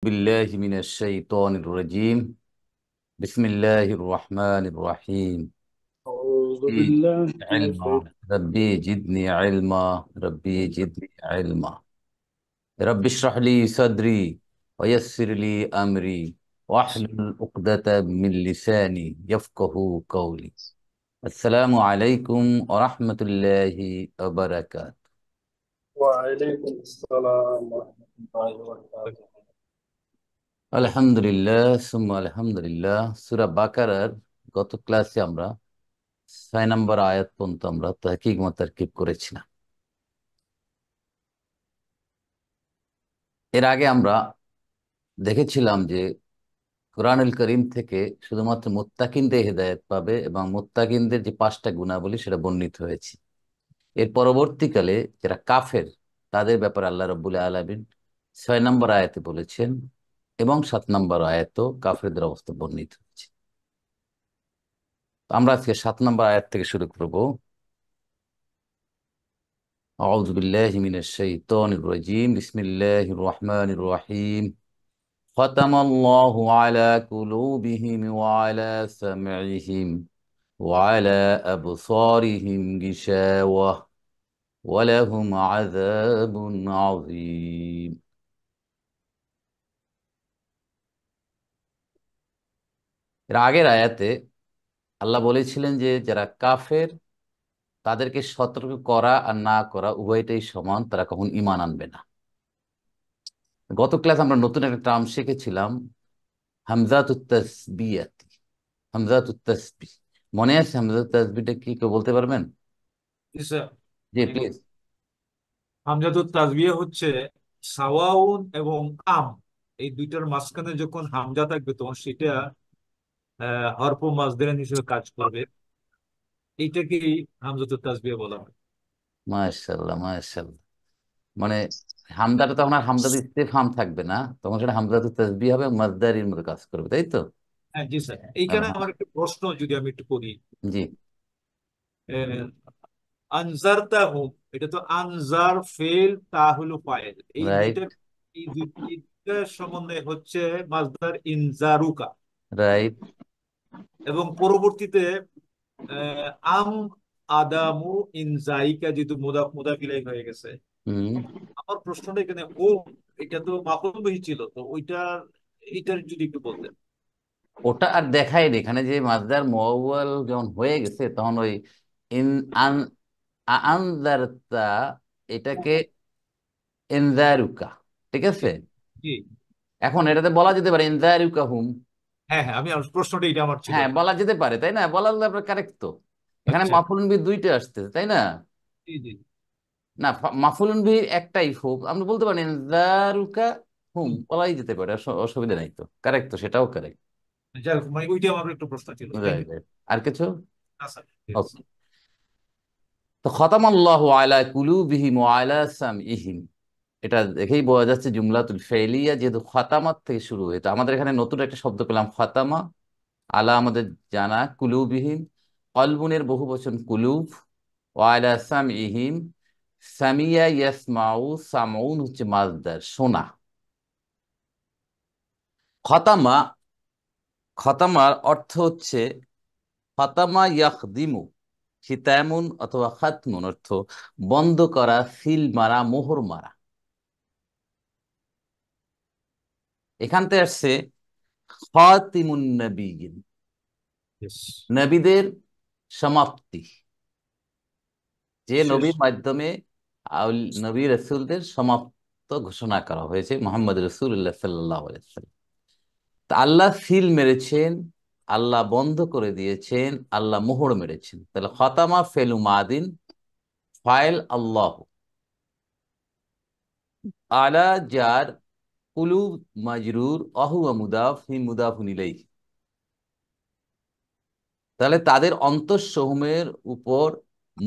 بالله من الشيطان الرجيم. بسم الله الرحمن الرحيم. أعوذ ربي بالله من علما، الشيطان ربي الرجيم. جدني علما، ربي جدني علما. رب اشرح لي صدري ويسر لي أمري واحلل عقدة من لساني يفقه قولي. السلام عليكم ورحمة الله وبركاته. وعليكم السلام ورحمة الله وبركاته. আলহামদুলিল্লাহ সুম্মা আলহামদুলিল্লাহ। সূরা বাকারার গত ক্লাসে আমরা 6 নম্বর আয়াত পর্যন্ত আমরা তাহকিক ও তারকিব করেছিলাম। এর আগে আমরা দেখেছিলাম যে কোরআনুল করিম থেকে শুধুমাত্র মুত্তাকিনদের হেদায়েত পাবে এবং মুত্তাকিনদের যে 5টা গুণাবলী সেটা বর্ণিত হয়েছে। এর পরবর্তীকালে যারা কাফের তাদের ব্যাপারে আল্লাহ রাব্বুল আলামিন 6 নম্বর আয়াতে বলেছেন এবং 7 নম্বর আয়াতেও কাফেরদের অবস্থা বর্ণিত হয়েছে। তো আমরা আজকে 7 নম্বর আয়াত থেকে শুরু করব। أعوذ بالله من الشيطان الرجيم. بسم الله الرحمن الرحيم. ختم الله على قلوبهم وعلى سمعهم وعلى أبصارهم غشاوة ولهم عذاب عظيم. এর আগের আয়াতে আল্লাহ বলেছিলেন যে যারা কাফের তাদেরকে সতর্ক করা আর না করা উভয়টাই সমান, তারা কখন ঈমান আনবে না। গত ক্লাস আমরা নতুন একটা টার্ম শিখেছিলাম, হামজাতুত তাসবিয়াত। হামজাতুত তাসবিহ মনে আছে? হামজাতুত তাসবিহটা কি কেউ বলতে পারবেন? জি স্যার। G please. হামজাতুত তাসবিহ হচ্ছে সাওয়াউন এবং আম, এই দুইটার মাঝখানে যখন হামজা থাকবে তখন সেটা হরফ মাজদার হিসেবে কাজ করবে। এইটাকেই হামজাতুত তাসবিহ বলা হয়। মাশাআল্লাহ মাশাআল্লাহ। মানে হামদাটা তখন আর হামজাতুল ইস্তেফহাম থাকবে না, তখন সেটা হামজাতুত তাসবিহ হবে, মাসদারির মতো কাজ করবে, তাই তো? হ্যাঁ জি স্যার, এইখানে আমার একটা প্রশ্ন যদি আমি একটু করি। জি। আনজারতাহুম, এটা তো আনজার ফেল তা হলো ফাইল, এই রাইট দুইটা, এই দুইটার সম্বন্ধে হচ্ছে মাজদার ইনজারুকা। রাইট। এবং পরবর্তীতে আহ, আম আদামু ইনজাইকা, যেহেতু মুদাফ মুদাফ ইলাইহি হয়ে গেছে। হুম। আমার প্রশ্নটা এখানে ও, এটা তো মাফউল বিহি ছিল, তো ওইটার এইটার যদি একটু বলতেন। ওটা আর দেখায়নি এখানে, যে মাসদার মুআওয়াল যখন হয়ে গেছে তখন ওই ইন আন আনজারতা এটাকে ইনজারুকা, ঠিক আছে। জি। এখন এটাতে বলা যেতে পারে ইনজারুকা হুম। হ্যাঁ হ্যাঁ, প্রশ্নটা এটা আমার ছিল হ্যাঁ আর কি। বলা যেতে পারে, তাই না? বলা আপনার কারেক্ট তো। এখানে আচ্ছা। মাফুলুন বিহি দুইটা আসছে, তাই না? জি জি। না, মাফুলুন বিহির একটাই হুক, আপনি বলতে পারেন ইনজারুকা হুম, হুম। বলাই যেতে পারে, অসুবিধা নাই তো, কারেক্ট তো, সেটাও কারেক্ট। যাই হোক, মানে ওইটা আমার একটু প্রশ্ন ছিল। Thank you. আর কিছু? আচ্ছা, ঠিক আছে। ওকে। তো খতামাল্লাহু আলা কুলুবিহিম ওয়া আলা সামইহিম, এটা দেখেই বোঝা যাচ্ছে জুমলাতুল ফেলিয়া যেহেতু খাতামাত থেকে শুরু হয়ে, তো আমাদের এখানে নতুন একটা শব্দ পেলাম খাতামা। আলা আমাদের জানা, কুলুবিহিম কলবুনের বহু বচন কুলুব, ওয়া আলা সামইহিম সামিয়া ইয়াসমাউ, সামাউন হচ্ছে মাজদার শোনা। খতামা, খতামার অর্থ হচ্ছে খতামা ইয়াখদিমু, খিতামুন অথবা খাতমুন অর্থ বন্ধ করা, সিল মারা, মোহর মারা। এখান থেকে আসছে খাতিমুন নবিয়্যিন, Yes. নবীদের সমাপ্তি, যে শেষ। নবীর মাধ্যমে নবী রাসূলদের সমাপ্ত ঘোষণা করা হয়েছে, মুহাম্মদ রাসূলুল্লাহ সাল্লাল্লাহু আলাইহি ওয়াসাল্লাম। তা আল্লাহ সিল মেরেছেন, আল্লাহ বন্ধ করে দিয়েছেন, আল্লাহ মোহর মেরেছেন। তাহলে খাতামা ফেলু মাদিন, ফাইল আল্লাহ, আলা জার, কুলুব মাজরুর, অহুয়া মুদাফ, হি মুদাফুন ইলাইহি। তাহলে তাদের অন্তঃসমূহের উপর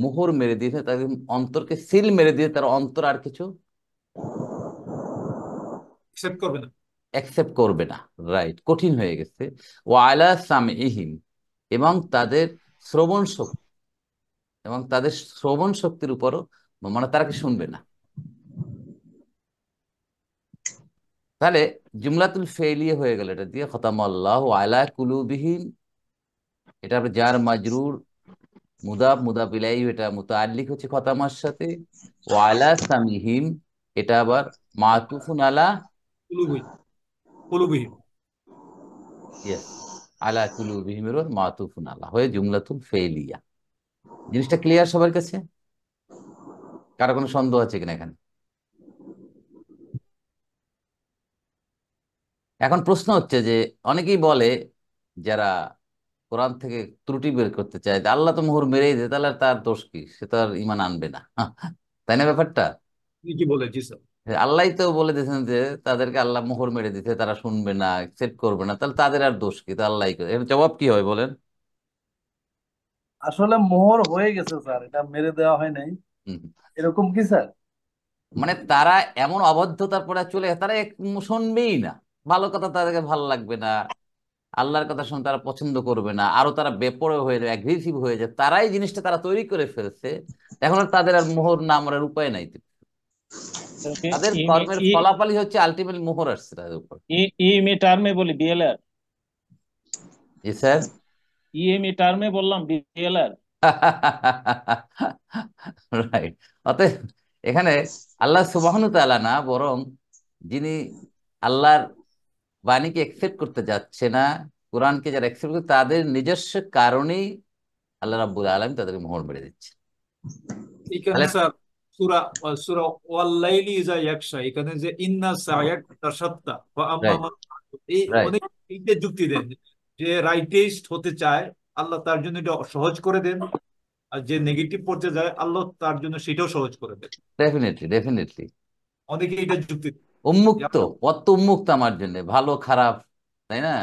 মোহর মেরে দিয়েছে, তাদের অন্তরকে সিল মেরে দিয়ে তার অন্তর আর কিছু অ্যাকসেপ্ট করবে না। অ্যাকসেপ্ট করবে না। রাইট, কঠিন হয়ে গেছে। ও আলা সামইহিম, এবং তাদের শ্রবণ শক্তি, এবং তাদের শ্রবণ শক্তির উপরও, মানে তারা কি শুনবে না। তাহলে জুমলাতুল ফেলিয়ে হয়ে গেল এটা দিয়ে, খতামাল্লাহু আলা কুলুবিহিম, এটা আবার জার মাজরুর, মুদাফ মুদাফ ইলাইহি, এটা মুতাআল্লিক হচ্ছে খতামার সাথে। ওয়া আলা সামিহিম, এটা আবার মাতুফুন আলা, কুলুবহি, কুলুবহি। ইয়েস, আলা কুলুবিহিমের ওপর মাতুফুন আলা হয়ে জুমলাতুল ফেলিয়া। জিনিসটা ক্লিয়ার সবার কাছে? কারো কোনো সন্দেহ আছে কিনা এখানে? এখন প্রশ্ন হচ্ছে যে অনেকেই বলে, যারা কোরআন থেকে ত্রুটি বের করতে চায়, যে আল্লাহ তো মোহর মেরেই দেয়, তাহলে আর তার দোষ কি, সে তো আর ইমান আনবে না। তাই না ব্যাপারটা? কি কি বলে? জি স্যার। আল্লাহই তো বলে দিয়েছেন যে তাদেরকে আল্লাহ মোহর মেরে দিতে, তারা শুনবে না, একসেপ্ট করবে না, তাহলে তাদের আর দোষ কি? তো আল্লাহই করে, এর জবাব কি হবে বলেন? আসলে মোহর হয়ে গেছে স্যার, এটা মেরে দেওয়া হয় নাই, হুম। এরকম কি স্যার? মানে তারা এমন অবাধ্যতার পরে চলে, তারা শুনবেই না, ভালো কথা তাদেরকে ভালো লাগবে না, আল্লাহর কথা শুনে তারা পছন্দ করবে না, আরো তারা বেপরোয়া হয়ে যায়, অ্যাগ্রেসিভ হয়ে যায়, তারাই জিনিসটা তারা তৈরি করে ফেলছে। এখন আর তাদের আর মোহর না মারার উপায় নাই তো। তাদের কর্মের ফলাফলই হচ্ছে আলটিমেটলি মোহর আসছে তাদের উপর। ইএমই টার্মে বলি বিএলআর, জি স্যার। ইএমই টার্মে বললাম বিএলআর। রাইট। অতএব এখানে আল্লাহ সুবহানাহু তাআলা না, বরং যিনি আল্লাহর বাণীকে একসেপ্ট করতে যাচ্ছে না, কোরআনকে যারা একসেপ্ট করছে, তাদের নিজস্ব কারণেই আল্লাহ রাব্বুল আলামিন তাদেরকে মোহর মেরে দিচ্ছে। এখানে তাহলে স্যার সূরা সূরা ওয়াল-লাইলি ইযা ইয়াগশা, এখানে যে ইন্না সায়াক তাশাত্তা ওয়া আম্মা রাইট, মান, এই রাইট, অনেক এইটা যুক্তি দেন যে রাইটেস্ট হতে চায় আল্লাহ তার জন্য এটা সহজ করে দেন, আর যে নেগেটিভ পড়তে যায় আল্লাহ তার জন্য সেটাও সহজ করে দেন। Definitely, definitely. অনেকে এটা যুক্তি দেন যে উন্মুক্ত, পথ তো উন্মুক্ত আমার জন্য, ভালো খারাপ, তাই না?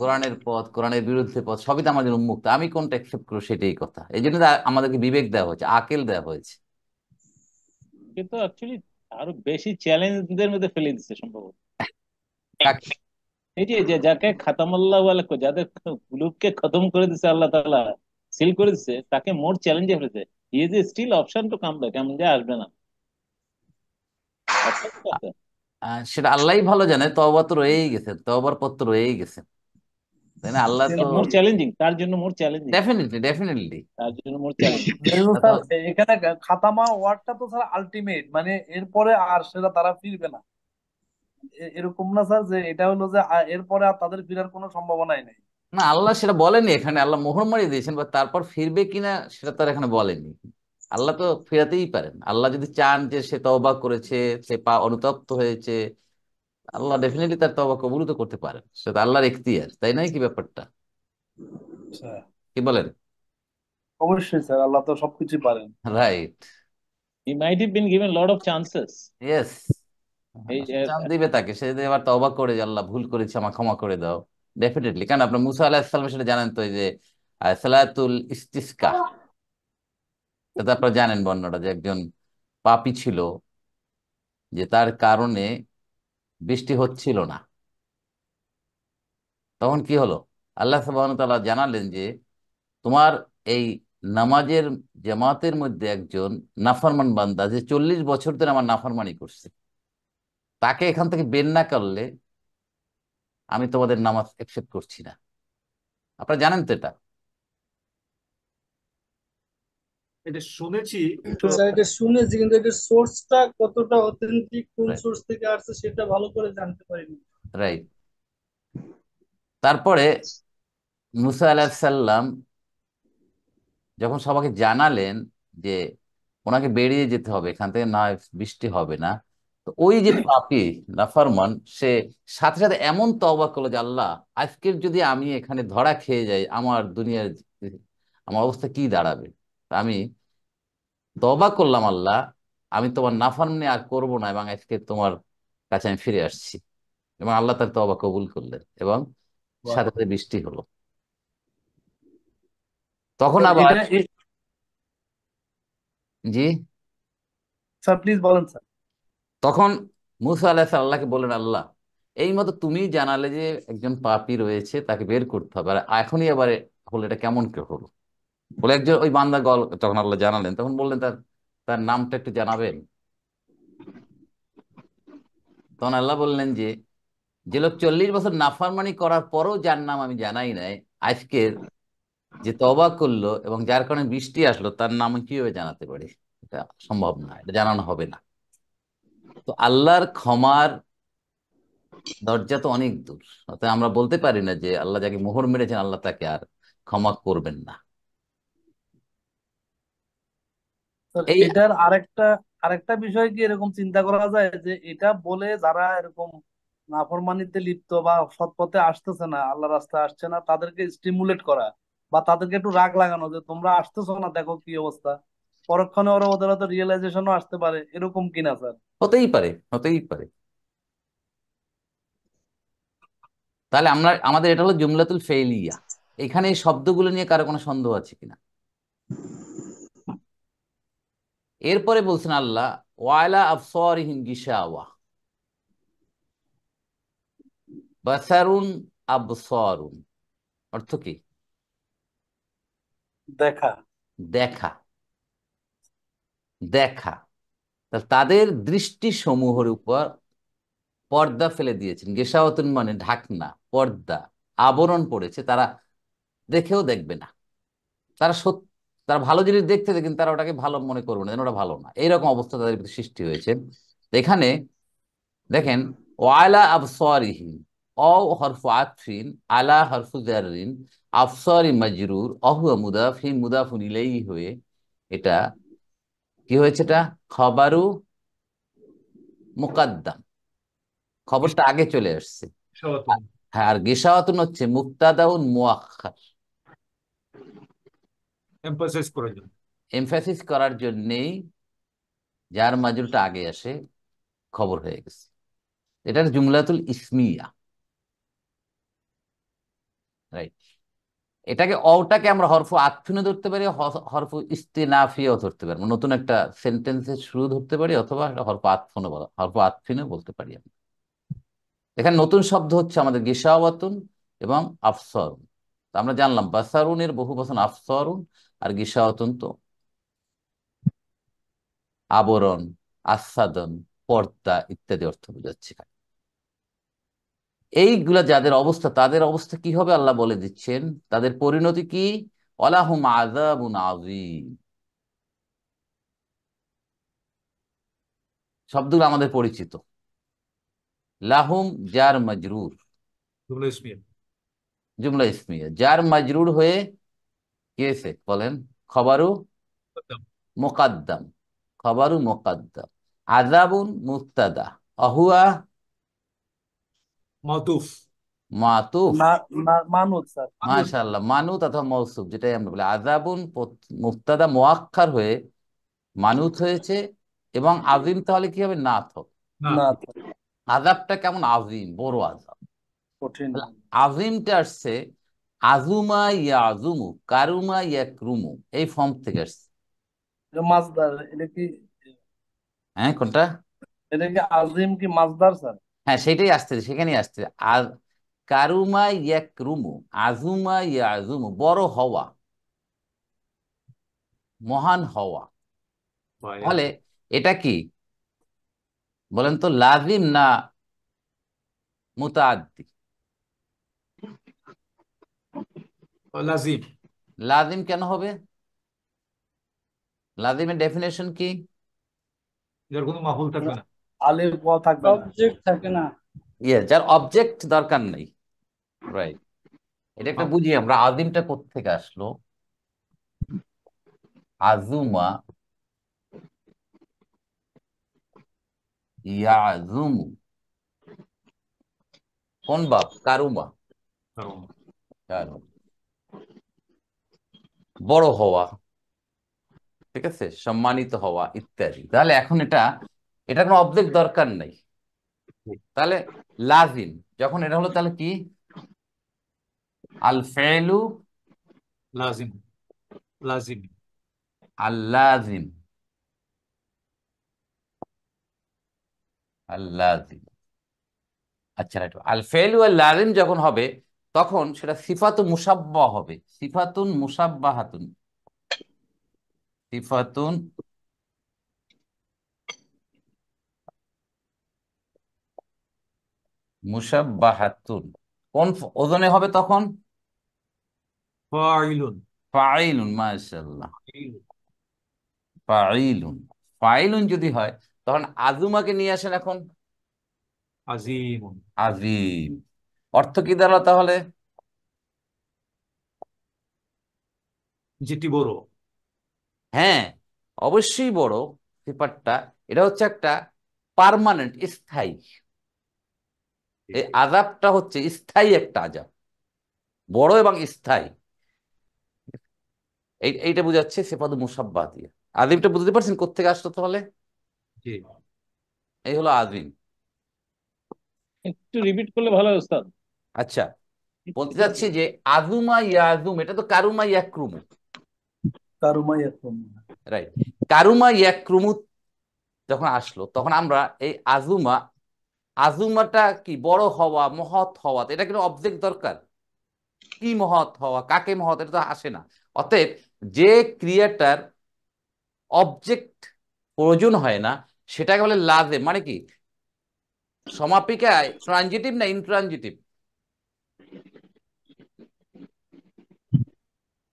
কোরআনের পথ, কোরআনের বিরুদ্ধে পথ, সবই তো আমার জন্য উন্মুক্ত, আমি কোনটা অ্যাকসেপ্ট করবো সেটাই কথা। এই জন্য তো আমাদেরকে বিবেক দেওয়া হয়েছে, আকেল দেওয়া হয়েছে। কিন্তু অ্যাকচুয়ালি আরো বেশি চ্যালেঞ্জের মধ্যে ফেলে দিচ্ছে সম্ভবত। কাকে? এই যে যে যাকে খাতামাল্লাহ আলাইহি, যাদের কুলুবকে খতম করে দিচ্ছে আল্লাহ তাআলা, সিল করে দিচ্ছে, তাকে মোর চ্যালেঞ্জে ফেলেছে। He is still option to come back, এমন যে আসবে না, অপশন তো আছে। সেটা আল্লাহই ভালো জানে, তওবা তো রয়েই গেছে, তওবার পথ তো রয়েই গেছে, তাই না? আল্লাহ তো মোর চ্যালেঞ্জিং, তার জন্য মোর চ্যালেঞ্জিং, ডেফিনেটলি, ডেফিনেটলি। তার জন্য মোর চ্যালেঞ্জিং। যেহেতু স্যার এখানে খাতামা ওয়ার্ডটা তো স্যার আলটিমেট, মানে এরপরে আর সেটা তারা ফিরবে না, এরকম না স্যার যে এটা হলো যে এরপরে আর তাদের ফেরার কোনো সম্ভাবনাই নেই? না, আল্লাহ সেটা বলেনি এখানে, আল্লাহ মোহর মারিয়ে দিয়েছেন, বা তারপর ফিরবে কিনা সেটা তার এখানে বলেনি। আল্লাহ তো ফেরাতেই পারেন, আল্লাহ যদি চান যে সে তওবা করেছে, সে অনুতপ্ত হয়েছে, আল্লাহ ডেফিনেটলি তার তওবা কবুল তো করতে পারেন, সেটা আল্লাহর এখতিয়ার, তাই নয় কি ব্যাপারটা? আচ্ছা, কি বলেন? অবশ্যই স্যার, আল্লাহ তো সবকিছু পারেন। Right. He might have been given lot of chances. Yes. এই চান দিবে তাকে, সে যদি এবার তওবা করে যে আল্লাহ ভুল করেছে, আমার ক্ষমা করে দাও, ডেফিনেটলি। কারণ আপনার মুসা আলাহিসাল্লাম সেটা জানেন তো, এই যে সালাতুল ইস্তিসকা, এটা আপনারা জানেন বর্ণনাটা, যে একজন পাপী ছিল, যে তার কারণে বৃষ্টি হচ্ছিল না। তখন কি হলো? আল্লাহ সুবহানাহু ওয়া তাআলা জানালেন যে তোমার এই নামাজের জামাতের মধ্যে একজন নাফরমান বান্দা, যে 40 বছর ধরে আমার নাফরমানি করছে, তাকে এখান থেকে বের না করলে আমি তোমাদের নামাজ একসেপ্ট করছি না। আপনারা জানেন তো এটা? এটা শুনেছি তো। স্যার এটা শুনেছি, কিন্তু এটার সোর্সটা কতটা অথেন্টিক, কোন রাইট, সোর্স থেকে আসছে সেটা ভালো করে জানতে পারিনি। রাইট। তারপরে মুসা আলাইহিস সালাম যখন সবাইকে জানালেন যে ওনাকে বেরিয়ে যেতে হবে এখান থেকে, না হয় বৃষ্টি হবে না, তো ওই যে পাপী নাফরমান, সে সাথে সাথে এমন তওবা করলো যে আল্লাহ, আজকের যদি আমি এখানে ধরা খেয়ে যাই, আমার দুনিয়ার আমার অবস্থা কি দাঁড়াবে? তা আমি তওবা করলাম আল্লাহ, আমি তোমার নাফরমানি আর করবো না, এবং আজকে তোমার কাছে আমি ফিরে আসছি। এবং আল্লাহ তার তওবা কবুল করলেন, এবং সাথে সাথে বৃষ্টি হলো। তখন স্যার আবার, এটা জি, স্যার প্লিজ বলেন স্যার। তখন মুসা আলাইহিস সালাম আল্লাহকে বললেন, আল্লাহ, এই মতো তুমি জানালে যে একজন পাপী রয়েছে, তাকে বের করতে হবে, আর এখনই আবার হলো, এটা কেমন কে হলো? বলে একজন ওই বান্দা গল, তখন আল্লাহ জানালেন, তখন বললেন তার তার নামটা একটু জানাবেন। তখন আল্লাহ বললেন যে যে লোক 40 বছর নাফরমানি করার পরও যার নাম আমি জানাই নাই, আজকের যে তওবা করলো এবং যার কারণে বৃষ্টি আসলো তার নাম আমি কিভাবে জানাতে পারি? এটা সম্ভব না, এটা জানানো হবে না। তো আল্লাহর ক্ষমার দরজা তো অনেক দূর। অতএব আমরা বলতে পারি না যে আল্লাহ যাকে মোহর মেরেছেন আল্লাহ তাকে আর ক্ষমা করবেন না। স্যার এই এটার আরেকটা আরেকটা বিষয় কি এরকম চিন্তা করা যায় যে এটা বলে যারা এরকম নাফরমানিতে লিপ্ত বা সৎ পথে আসতেছে না, আল্লাহ রাস্তায় আসছে না, তাদেরকে স্টিমুলেট করা বা তাদেরকে একটু রাগ লাগানো যে তোমরা আসতেছো না, দেখো কি অবস্থা। পরক্ষণে ওরা ওদের হয়তো রিয়েলাইজেশনও আসতে পারে, এরকম কিনা স্যার? হতেই পারে, হতেই পারে। তাহলে আমরা আমাদের এটা হলো জুমলাতুল ফেইলিয়া। এখানে এই শব্দগুলো নিয়ে কারো কোনো সন্দেহ আছে কিনা? এরপরে বলছেন আল্লাহ ওয়ালা আবসারিহিম গিশাওয়া, বাসারুন আবসারুন অর্থ কি? দেখা। দেখা, দেখা। তাদের দৃষ্টি সমূহের উপর পর্দা ফেলে দিয়েছেন। গেশাওয়াতুন মানে ঢাকনা, পর্দা, আবরণ পড়েছে, তারা দেখেও দেখবে না। তারা সত্যি, তারা ভালো জিনিস দেখতেছে কিন্তু তারা ওটাকে ভালো মনে করবে না, যেন ওটা ভালো না, এইরকম অবস্থা তাদের ভিতরে সৃষ্টি হয়েছে। তো এখানে দেখেন ওয়ালা আবসারিহিম, অ হরফু আতফিন, আলা হরফু জাররিন, আবসারি মাজরুর, অহুয়া মুদাফ, হি মুদাফুন ইলাইহি হয়ে এটা কি হয়েছে? এটা খবরু মুকাদ্দাম, খবরটা আগে চলে আসছে। ঈশাওয়াতুন। হ্যাঁ, আর গিসাওয়াতুন হচ্ছে মুক্তাদাউন মুআক্খার, এমফাসাইজ করার জন্য। এমফাসিস করার জন্যেই যার মাজরুরটা আগে আসে, খবর হয়ে গেছে। এটা জুমলাতুল ইসমিয়া, রাইট। এটাকে অটাকে আমরা হরফু আতফিনও ধরতে পারি, হরফু ইস্তিনাফিয়াও ধরতে পারি, নতুন একটা সেন্টেন্সের শুরু ধরতে পারি, অথবা এটা হরফু আতফিনও বলা, হরফু আতফিনও বলতে পারি আমরা। এখানে নতুন শব্দ হচ্ছে আমাদের গিসাওয়াতুন এবং আফসরুন। তো আমরা জানলাম বাসারুনের বহু বচন আফসরুন, আর গিসাওয়াতুন তো আবরণ, আচ্ছাদন, পর্দা ইত্যাদি অর্থ বোঝাচ্ছে। এইগুলা যাদের অবস্থা, তাদের অবস্থা কি হবে আল্লাহ বলে দিচ্ছেন, তাদের পরিণতি কি? ওয়ালাহুম আযাবুন আযীম। শব্দগুলো আমাদের পরিচিত। লাহুম জার মাজরুর, জুমলা ইসমিয়া। জুমলা ইসমিয়া, জার মাজরুর হয়ে কি হয়েছে বলেন? খবরু মুকাদ্দাম, খবরু মুকাদ্দাম। আযাবুন মুবতাদা, আহুয়া মাতুফ। মাতুফ। না, না মানুত স্যার। মানুষ। মাশাআল্লাহ, মানুত অথবা মৌসুফ যেটাই আমরা বলি। আযাবুন মুবতাদা মুআক্খার হয়ে মানুত হয়েছে, এবং আজিম তাহলে কি হবে? নাথ হবে। না। না, আযাবটা কেমন? আজিম, বড় আযাব। কঠিন। তাহলে আজিমটা আসছে আজুমা ইয়াজুমু, কারুমা ইয়াকরুমু, এই ফর্ম থেকে আসছে। এটা মাজদার, এটা কি? হ্যাঁ, কোনটা? এটা কি আজিম কি মাজদার স্যার? হ্যাঁ, সেটাই আসছে, সেখানেই আসছে। আর কারুমা ইয়াকরুমু, আজুমা ইয়াজুমু, বড় হওয়া, মহান হওয়া। ভাইয়া। তাহলে এটা কি বলেন তো, লাজিম না মুতাআদ্দি? লাজিম। লাজিম কেন হবে? লাজিমের ডেফিনেশন কি? যার কোনো মাহুল থাকবে না। আলিফ ওয়াও থাকবে না। অবজেক্ট থাকে না। ইয়ে, যার অবজেক্ট দরকার নেই, রাইট। এটা একটা মাহুল। বুঝি আমরা, আজিমটা কোত্থেকে আসলো? আজুমা ইয়াজুমু, কোন বাপ? কারুমা, কারু, বড় হওয়া, ঠিক আছে, সম্মানিত হওয়া ইত্যাদি। তাহলে এখন এটা, এটা কোনো অবজেক্ট দরকার নেই। তাহলে লাজিম যখন এটা হলো, তাহলে কি? আল ফেলু লাজিম। লাজিম। আল লাজিম, আল লাজিম। আচ্ছা, রাইট। আল ফেলু আল লাজিম যখন হবে তখন সেটা সিফাতুন মুসাব্বাহ হবে, সিফাতুন মুসাব্বাহাতুন, সিফাতুন মুসাব্বাহাতুন কোন ওজনে হবে তখন? ফাইলুন। ফাইলুন, মাশাআল্লাহ। ফাইলুন, ফাইলুন যদি হয় তখন আজুমাকে নিয়ে আসেন এখন। আজিমুন। আজিম অর্থ কি দাঁড়ালো তাহলে? যেটি বড়। হ্যাঁ, অবশ্যই বড়। সিফাতটা এটা হচ্ছে একটা পার্মানেন্ট, স্থায়ী। এই আযাবটা হচ্ছে স্থায়ী একটা আযাব, বড় এবং স্থায়ী। এইটা বোঝাচ্ছে সিফাতুল মুসাব্বাহ দিয়ে। আযীমটা বুঝতে পারছেন কোত্থেকে আসলো তাহলে? জি। এই হলো আযীম। একটু রিপিট করলে ভালো হয় ওস্তাদ। আচ্ছা, বলতে চাচ্ছি যে আযুমা ইয়াযুম, এটা তো কারুমা ইয়াকরুমু। কারুমা ইয়াকুম। রাইট। কারুমা ইয়াকরুমু যখন আসলো তখন আমরা এই আযুমা, আযুমাটা কি বড় হওয়া, মহৎ হওয়া, এটা কিন্তু অবজেক্ট দরকার। কি মহৎ হওয়া, কাকে মহৎ, এটা তো আসে না। অতএব যে ক্রিয়াটার অবজেক্ট প্রয়োজন হয় না সেটাকে বলে লাজেম। মানে কি, সমাপিকায় ট্রানজিটিভ না ইনট্রানজিটিভ?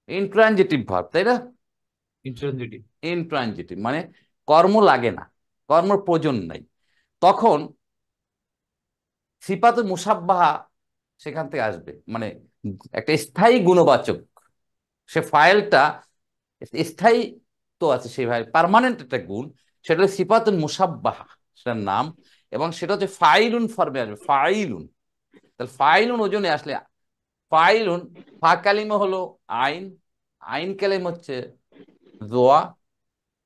ইনট্রানজিটিভ ভার্ব, তাই না? ইন্ট্রানজিটিভ। ইনট্রানজিটিভ মানে কর্ম লাগে না, কর্ম প্রয়োজন নাই। তখন সিফাতুল মুসাব্বাহা সেখান থেকে আসবে, মানে একটা স্থায়ী গুণবাচক। সে ফাইলটা স্থায়ী তো আছে, সেই ভাই পার্মানেন্ট একটা গুণ, সেটা হচ্ছে সিফাতুল মুসাব্বাহা, সেটার নাম। এবং সেটা হচ্ছে ফাইলুন ফর্মে আসবে, ফাইলুন। তাহলে ফাইলুন ওজনে আসলে ফাইলুন, ফা কালিমা হলো আইন, আইন কালিমা হচ্ছে জোয়া,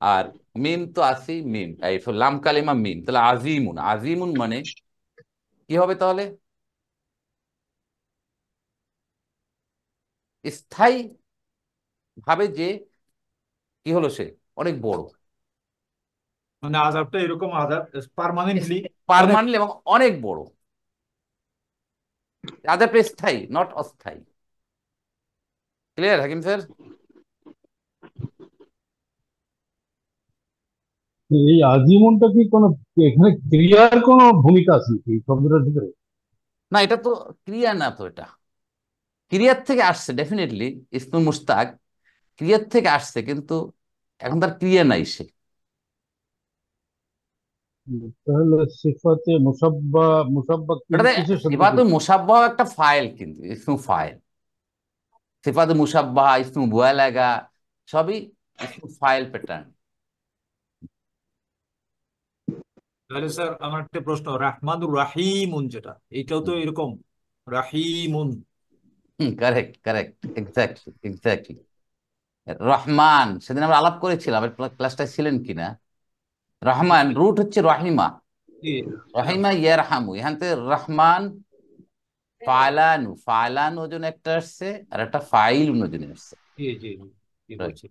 আর মিম তো আসি, মিম এই লাম কালিমা মিম, তাহলে আজিমুন, আজিমুন মানে কি হবে তাহলে? স্থায়ী ভাবে যে কি হলো, সে অনেক বড়, মানে আযাবটা এরকম আযাব পার্মানেন্টলি অনেক। পার্মানেন্ট এবং অনেক বড়। আজাবটা স্থায়ী, নট অস্থায়ী। ক্লিয়ার হাকিম স্যার? এই আজিমনটা কি কোনো এখানে ক্রিয়ার কোনো ভূমিকা আছে নাকি এই শব্দটার ভিতরে? না, এটা তো ক্রিয়া না, তো এটা ক্রিয়ার থেকে আসছে ডেফিনেটলি। ইসমে মুশতাক ক্রিয়ার থেকে আসছে, কিন্তু এখন তার ক্রিয়া নাই সে। তাহলে সিফাতে মুসাব্বা, মুসাব্বা এটাতে কিসের সাথে সিফাতু যুক্ত? মুসাব্বাহ একটা ফাইল, কিন্তু ইসমু ফাইল। সিফাতু মুসাব্বাহ, ইসমু মুবালাগা সবই ইসমু ফাইল প্যাটার্ন। তাহলে স্যার আমার একটা প্রশ্ন, রাহমানুর রাহিমুন যেটা, এটাও তো এরকম রাহিমুন। Correct, correct, exactly, exactly. রহমান, সেদিন আমরা আলাপ করেছিলাম, ক্লাসটা ছিলেন কিনা? রহমান রুট হচ্ছে রহিমা, জি, ছিলাম। রহিমা ইয়ারহামু, এখান থেকে রহমান। ফালানু, ফালান ওজন একটা আসছে, আর একটা ফাইল ওজনে আসছে। জি জি জি, কি রাইট, বলছি।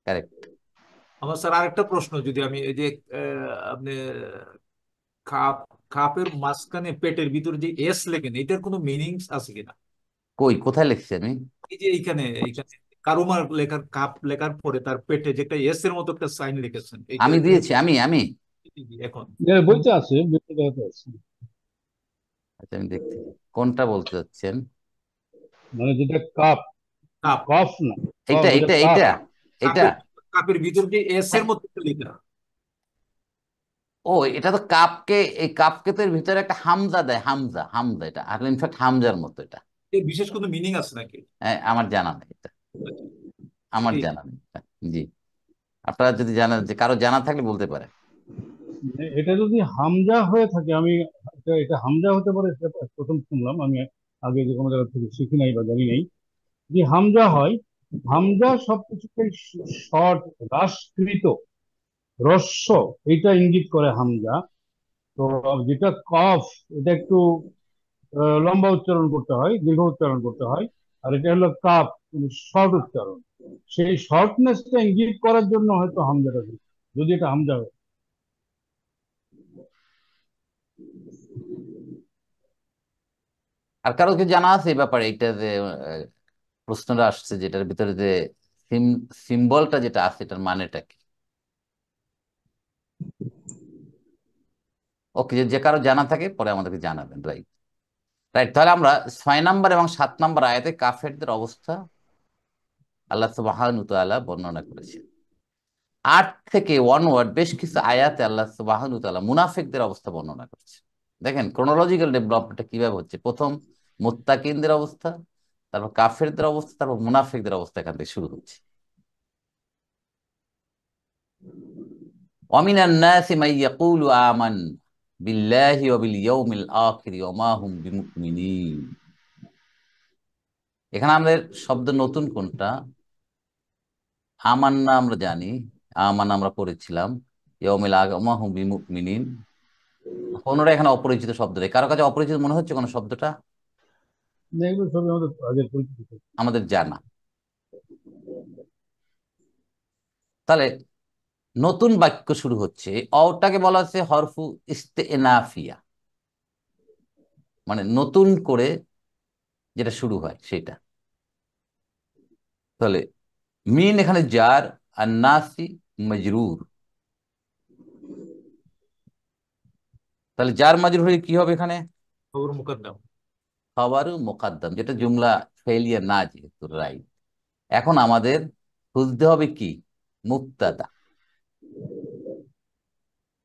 কারেক্ট। আমার স্যার আরেকটা প্রশ্ন, যদি আমি এই যে আপনি খাপ, খাপের মাঝখানে পেটের ভিতরে যে এস লেখেন, এটার কোনো মিনিংস আছে কিনা? কই, কোথায় লিখছি আমি? এই যে এইখানে এইখানে কারুমার লেখার কাপ লেখার পরে তার পেটে যে একটা এস এর মতো একটা সাইন লিখেছেন, আমি এইটার কোনো দিয়েছি, আমি এখন? বইতে আছে, বইতে দেখাতে আছে। আচ্ছা, আমি দেখতে, কোনটা বলতে চাচ্ছেন? মানে যেটা কাপ, কাপ। কফ না, কফ এইটা যেটা এইটা কাপ। এইটা এইটা কাপের কাপের ভিতর যে এস এর মতো একটা লেখা। ও, এটা তো কাপকে, এই কাপকে তো এর ভিতরে একটা হামজা দেয়, হামজা, হামজা, এটা আর ইনফ্যাক্ট হামজার মতো এটা। এর বিশেষ কোনো মিনিং আছে নাকি? হ্যাঁ, আমার জানা নেই এটা, আচ্ছা, আমার ঠিক। জানা নেই এটা। জি, আপনারা যদি জানেন, যে কারো জানা থাকলে বলতে পারে। মানে এটা যদি হামজা হয়ে থাকে, আমি এটা এটা হামজা হতে পারে সেটা প্রথম শুনলাম আমি। আগে যে কোনো জায়গা থেকে শিখি নাই বা জানি নাই যে হামজা হয়। হামজা সবকিছুকে শর্ট, হ্রাসকৃত হ্রস্ব, এটা ইঙ্গিত করে হামজা। তো যেটা কফ, এটা একটু লম্বা উচ্চারণ করতে হয়, দীর্ঘ উচ্চারণ করতে হয়। আর এটা হলো কাপ, শর্ট উচ্চারণ। সেই শর্টনেসটা ইঙ্গিত করার জন্য হয়তো হামজাটা দিচ্ছে, যদি এটা হামজা হয়। আর কারো কি জানা আছে এই ব্যাপারে? এটা যে প্রশ্নটা আসছে, যেটার ভিতরে যে সিম সিম্বলটা যেটা আছে, এটার মানেটা কি? ওকে, যে যে কারো জানা থাকে পরে আমাদেরকে জানাবেন, রাইট। রাইট, তাহলে আমরা 6 নম্বর এবং 7 নম্বর আয়াতে কাফেরদের অবস্থা আল্লাহ সুবহানাহু ওয়া তাআলা বর্ণনা করেছেন। 8 থেকে ওয়ার্ড বেশ কিছু আয়াতে আল্লাহ সুবহানাহু ওয়া তাআলা মুনাফিকদের অবস্থা বর্ণনা করেছেন। দেখেন ক্রোনোলজিক্যাল ডেভেলপমেন্টটা কিভাবে হচ্ছে, প্রথম মুত্তাকিনদের অবস্থা, তারপর কাফেরদের অবস্থা, তারপর মুনাফিকদের অবস্থা এখান থেকে শুরু হচ্ছে। ওয়ামিনান নাসি মান ইয়াকুলু আমান্না বিল্লাহি ওয়া বিল ইয়াউমিল আখির ওয়া মা হুম বিমুমিনিন। এখানে আমাদের শব্দ নতুন কোনটা? আমান্না আমরা জানি, আমান্না আমরা পড়েছিলাম, ইয়াউমিল আখির ওয়া মা হুম বিমুমিনিন। কোনটা এখানে অপরিচিত শব্দ নেই, কারো কাছে অপরিচিত মনে হচ্ছে কোন শব্দটা? না, এগুলো সবই আমাদের আগের পরিচিত শব্দ। আমাদের জানা। তাহলে নতুন বাক্য শুরু হচ্ছে, অটাকে বলা হচ্ছে হরফু ইস্তেনাফিয়া, মানে নতুন করে যেটা শুরু হয় সেটা। তাহলে মিন এখানে জার, আর নাসি মজরুর। তাহলে জার মাজরুর হয়ে কি হবে এখানে? খবর মুকদ্দম। খাবারু মোকাদ্দম, যেটা জুমলা ফেলিয়া না, যেহেতু রাইট। এখন আমাদের খুঁজতে হবে কি? মুক্তাদা।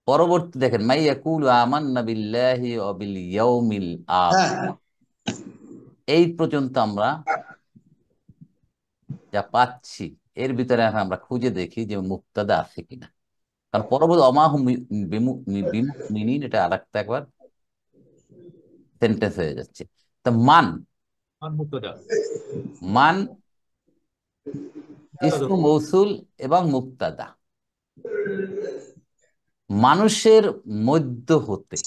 পরবর্তী দেখেন, মাই ইয়াকুলু আমান্না বিল্লাহি ওয়া বিল ইয়াউমিল আখির। এই পর্যন্ত আমরা যা পাচ্ছি, এর ভিতরে এখন আমরা খুঁজে দেখি যে মুক্তাদা আছে কিনা। কারণ পরবর্তী অমাহুম বিমুমিনিন, এটা আরেকটা একবার সেন্টেন্স হয়ে যাচ্ছে। তা মান, মান মুক্তদা। মান মুক্তাদা। ইসমু মৌসুল এবং মুক্তাদা। মানুষের মধ্য হতে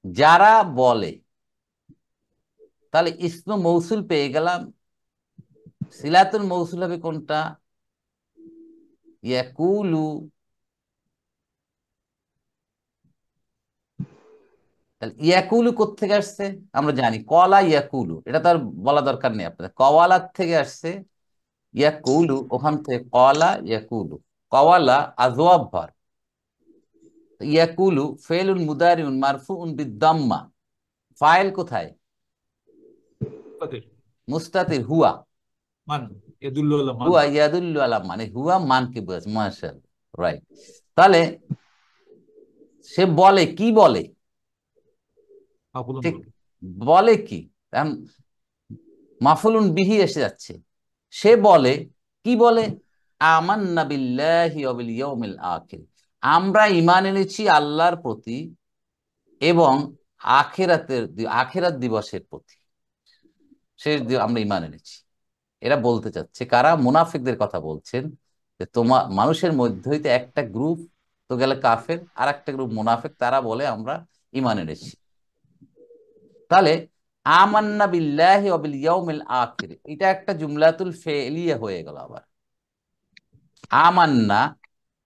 যারা বলে, তাহলে ইসমু মৌসুল পেয়ে গেলাম। সিলাতুল মৌসুল হবে কোনটা? ইয়াকুলু। তাহলে ইয়াকুলু কোত্থেকে আসছে? আমরা জানি কলা ইয়াকুলু, এটা তো আর বলা দরকার নেই আপনাদের, কওয়ালার থেকে আসছে। ইয়াকুলু ওখান থেকে কলা ইয়াকুলু, কওয়ালা আজওয়াব ভার। ইয়াকুলু ফেলুন মুদারিউন মারফুউন বিদ্দাম্মা, ফাইল কোথায়? মুক্তাদির। মুস্তাতির হুয়া। মান ইয়াদুল্লু আলা মান। হুয়া ইয়াদুল্লু আলা, মানে হুয়া মানকে বোঝাচ্ছে। মাশাআল্লাহ, রাইট। তাহলে সে বলে, কি বলে? মাফুলুন ঠিক, বিহি। বলে কি? এখন মাফুলুন বিহি এসে যাচ্ছে। সে বলে, কি বলে? আমান্না বিল্লাহি ওয়া বিল ইয়াউমিল আখির, আমরা ঈমান এনেছি আল্লাহর প্রতি এবং আখিরাত দিবসের প্রতি, আমরা ঈমান এনেছি। এরা বলতে চাচ্ছে কারা? মুনাফিকদের কথা বলছেন, যে তোমার মানুষের মধ্যে হইতে একটা গ্রুপ তো গেলে কাফের, আর একটা গ্রুপ মুনাফিক, তারা বলে আমরা ঈমান এনেছি। তাহলে আমান্না বিল্লাহি ওয়া বিল ইয়াউমিল আখির, এটা একটা জুমলাতুল ফেলিয়া হয়ে গেল। আবার আমান্না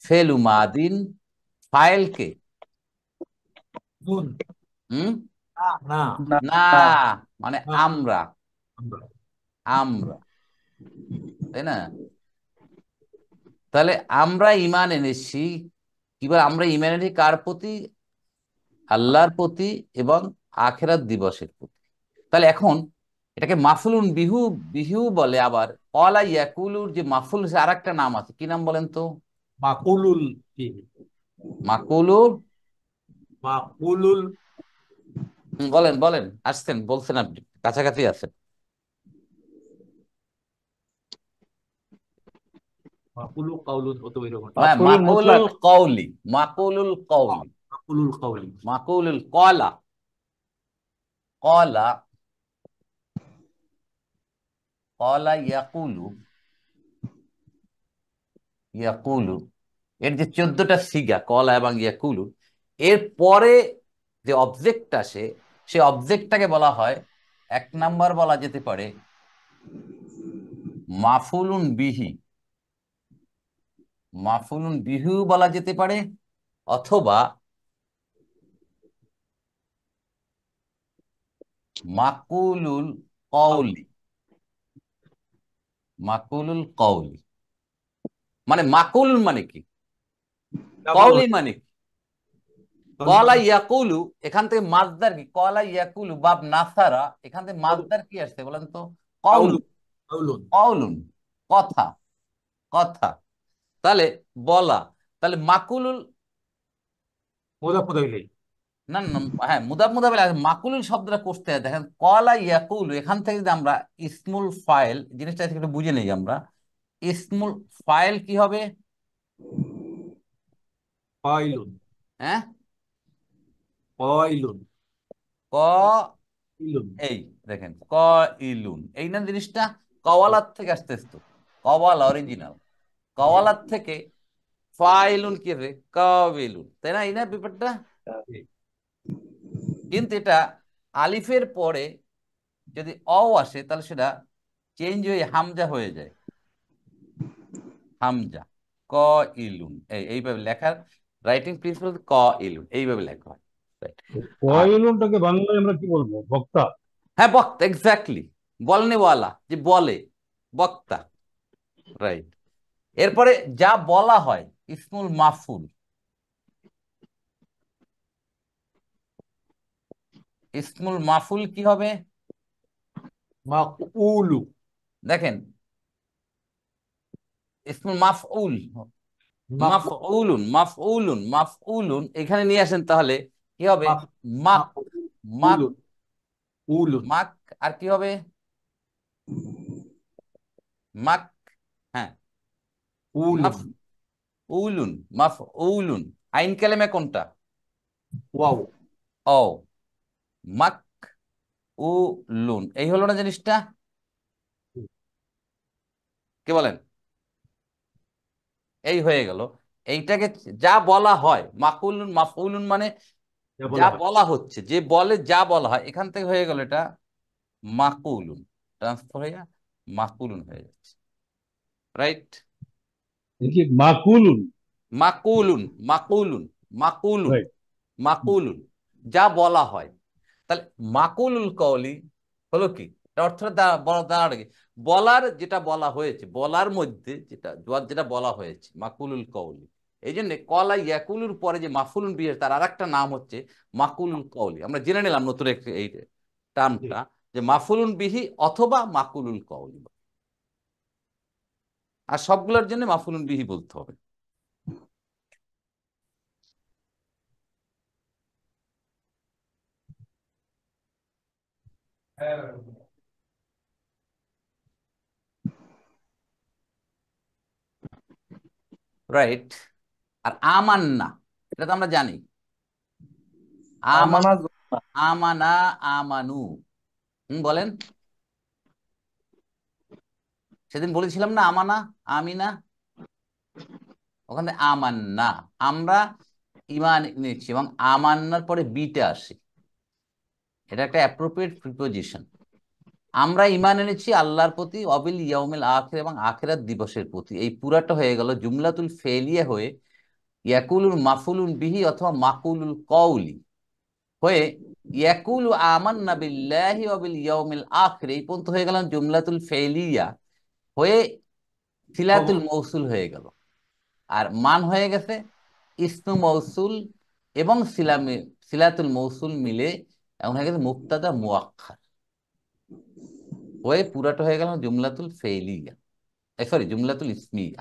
ফেলু মাদিন, ফাইল কে? নুন। হুম, না। না না, না মানে না। আমরা, আমরা। আমরা, তাই না? তাহলে আমরা ঈমান এনেছি, কিবার আমরা ঈমান এনেছি কার প্রতি? আল্লাহর প্রতি এবং আখিরাত দিবসের প্রতি। তাহলে এখন এটাকে মাফুলুন বিহু বিহু বলে। আবার কলা ইয়াকুলুর যে মাফুল, আর একটা নাম আছে, কি নাম বলেন তো? মাকুলুল বিহি। মাকুলুর। মাকুলুল। বলেন বলেন, আসছেন, বলছেন, আপনি কাছাকাছি আছেন। মাকুলু কাউলুন অথবা এরকম। মাফুলুল মাকুলুল মুতলাক। কওলি, মাকুলুল কওলি, মাকুলুল কাউলি। মাকুলুল কলা, কলা, কলা ইয়াকুলু, ইয়াকুলু। এর যে 14টা সিগা কলা এবং ইয়াকুলু, এর পরে যে অবজেক্ট আসে, সে অবজেক্টটাকে বলা হয়, 1 নাম্বার বলা যেতে পারে মাফুলুন বিহি, মাফুলুন বিহু বলা যেতে পারে, অথবা মাকুলুল কওলি, মাকুলুল কওলি। মানে মাকুল মানে কি? ডাবল কওলি হচ্ছে। মানে কি? তাহলে কলা ইয়াকুলু, এখান থেকে মাসদার কি? কলা ইয়াকুলু বাব নাসারা, এখান থেকে মাসদার কি আসছে বলেন তো? কৌলু। কাউলুন কাউলুন কৌলুন, কথা, কথা। তাহলে বলা, তাহলে মাকুলুল, মুদাফ মুদাফ ইলাইহি। না না না, হ্যাঁ মুদাফ মুদাফ ইলাইহি, মাকুলুল শব্দটা করতে হয়। দেখেন কলা ইয়াকুলু, এখান থেকে যদি আমরা ইসমুল ফাইল জিনিসটা একটু বুঝে নেই আমরা, ইসমুল ফাইল কি হবে? ফাইলুন হ্যাঁ, ফাইলুন ক, ইলুন। এই দেখেন ক ইলুন, এই না জিনিসটা কওয়ালার থেকে আসতেছে তো, কওয়ালা অরিজিনাল, কওয়ালার থেকে ফাইলুন কি হবে? কাবিলুন, তাই না? এই না ব্যাপারটা। কিন্তু এটা আলিফের পরে যদি অ আসে তাহলে সেটা চেঞ্জ হয়ে হামজা হয়ে যায়, হামজা। ক ইলুন, এইভাবে লেখার রাইটিং প্রিন্সিপাল, ক ইলুন এইভাবে লেখা হয়। Right. আর কয়লনটাকে বাংলায় আমরা কি বলবো? বক্তা। হ্যাঁ, বক্তা, এক্স্যাক্টলি, বলনেওয়ালা, যে বলে, বক্তা। রাইট। এরপরে যা বলা হয়, ইসমুল মাফুল, ইসমুল মাফুল কি হবে? মাকউলু দেখেন ইসমুল মাফউল, মাকউলুন মাফউলুন, মাফউলুন, মাফউলুন এখানে নিয়ে আসেন, তাহলে কি হবে? মাক, মাক, মাকউলুন উলুন মাক, আর কি হবে? মাক, হ্যাঁ, উলুন মাফউলুন, মাফউলুন। আইন কালেমে কোনটা? ওয়াও ও, মাক উলুন, এই হলো না জিনিসটা, কি বলেন? এই হয়ে গেল। এইটাকে যা বলা হয়, মাকুলুন মাফউলুন মানে যা যা বলা হয়। বলা হচ্ছে, যে বলে যা বলা হয়, এখান থেকে হয়ে গেল এটা মাকুলুন, ট্রান্সফার হয়ে মাকুলুন হয়ে যাচ্ছে। রাইট। কি মাকুলুন? মাকুলুন, মাকুলুন, মাকুলুন, রাইট। মাকুলুন, যা বলা হয়। তাহলে মাকুলুল কওলি হলো কি? এর অর্থটা দাঁড়ায় কি? বলার, যেটা বলা হয়েছে, বলার মধ্যে যেটা যেটা বলা হয়েছে, মাকুলুল কওলি। এই জন্য কলা ইয়াকুলুর পরে যে মাফুলুন বিহে, তার আর একটা নাম হচ্ছে মাকুলুল কওলি। আমরা জেনে নিলাম নতুন এই জি। টার্মটা, যে মাফুলুন বিহি অথবা মাকুলুল কওলি, আর সবগুলোর জন্য মাফুলুন বিহি বলতে হবে। রাইট। আর আমান্না, এটা তো আমরা জানি, আমানা আমানা, আমানু। বলেন, সেদিন বলেছিলাম না আমানা, আমিনা, ওখানে আমান্না, আমরা ইমান নিচ্ছি, এবং আমান্নার পরে বিটা আসে, এটা একটা অ্যাপ্রোপ্রিয়েট প্রিপোজিশন। আমরা ইমান এনেছি আল্লাহর প্রতি, অবিল ইয়াউমিল আখির, এবং আখিরাত দিবসের প্রতি। এই পুরাটা হয়ে গেল জুমলাতুল ফেলিয়া হয়ে ইয়াকুলুল মাফুলুন বিহি অথবা মাকুলুল কওলি হয়ে ইয়াকুলু আমান্না বিল্লাহি ওয়া বিল ইয়াউমিল আখির, এই পর্যন্ত হয়ে গেল জুমলাতুল ফেলিয়া হয়ে সিলাতুল মৌসুল হয়ে গেল। আর মান হয়ে গেছে ইসমু মৌসুল এবং সিলাতুল মৌসুল মিলে এখন হয়ে গেছে মুবতাদা মুআক্খার, হয়ে পুরাটা হয়ে গেল জুমলাতুল ফেলিয়া, সরি জুমলাতুল ইসমিয়া।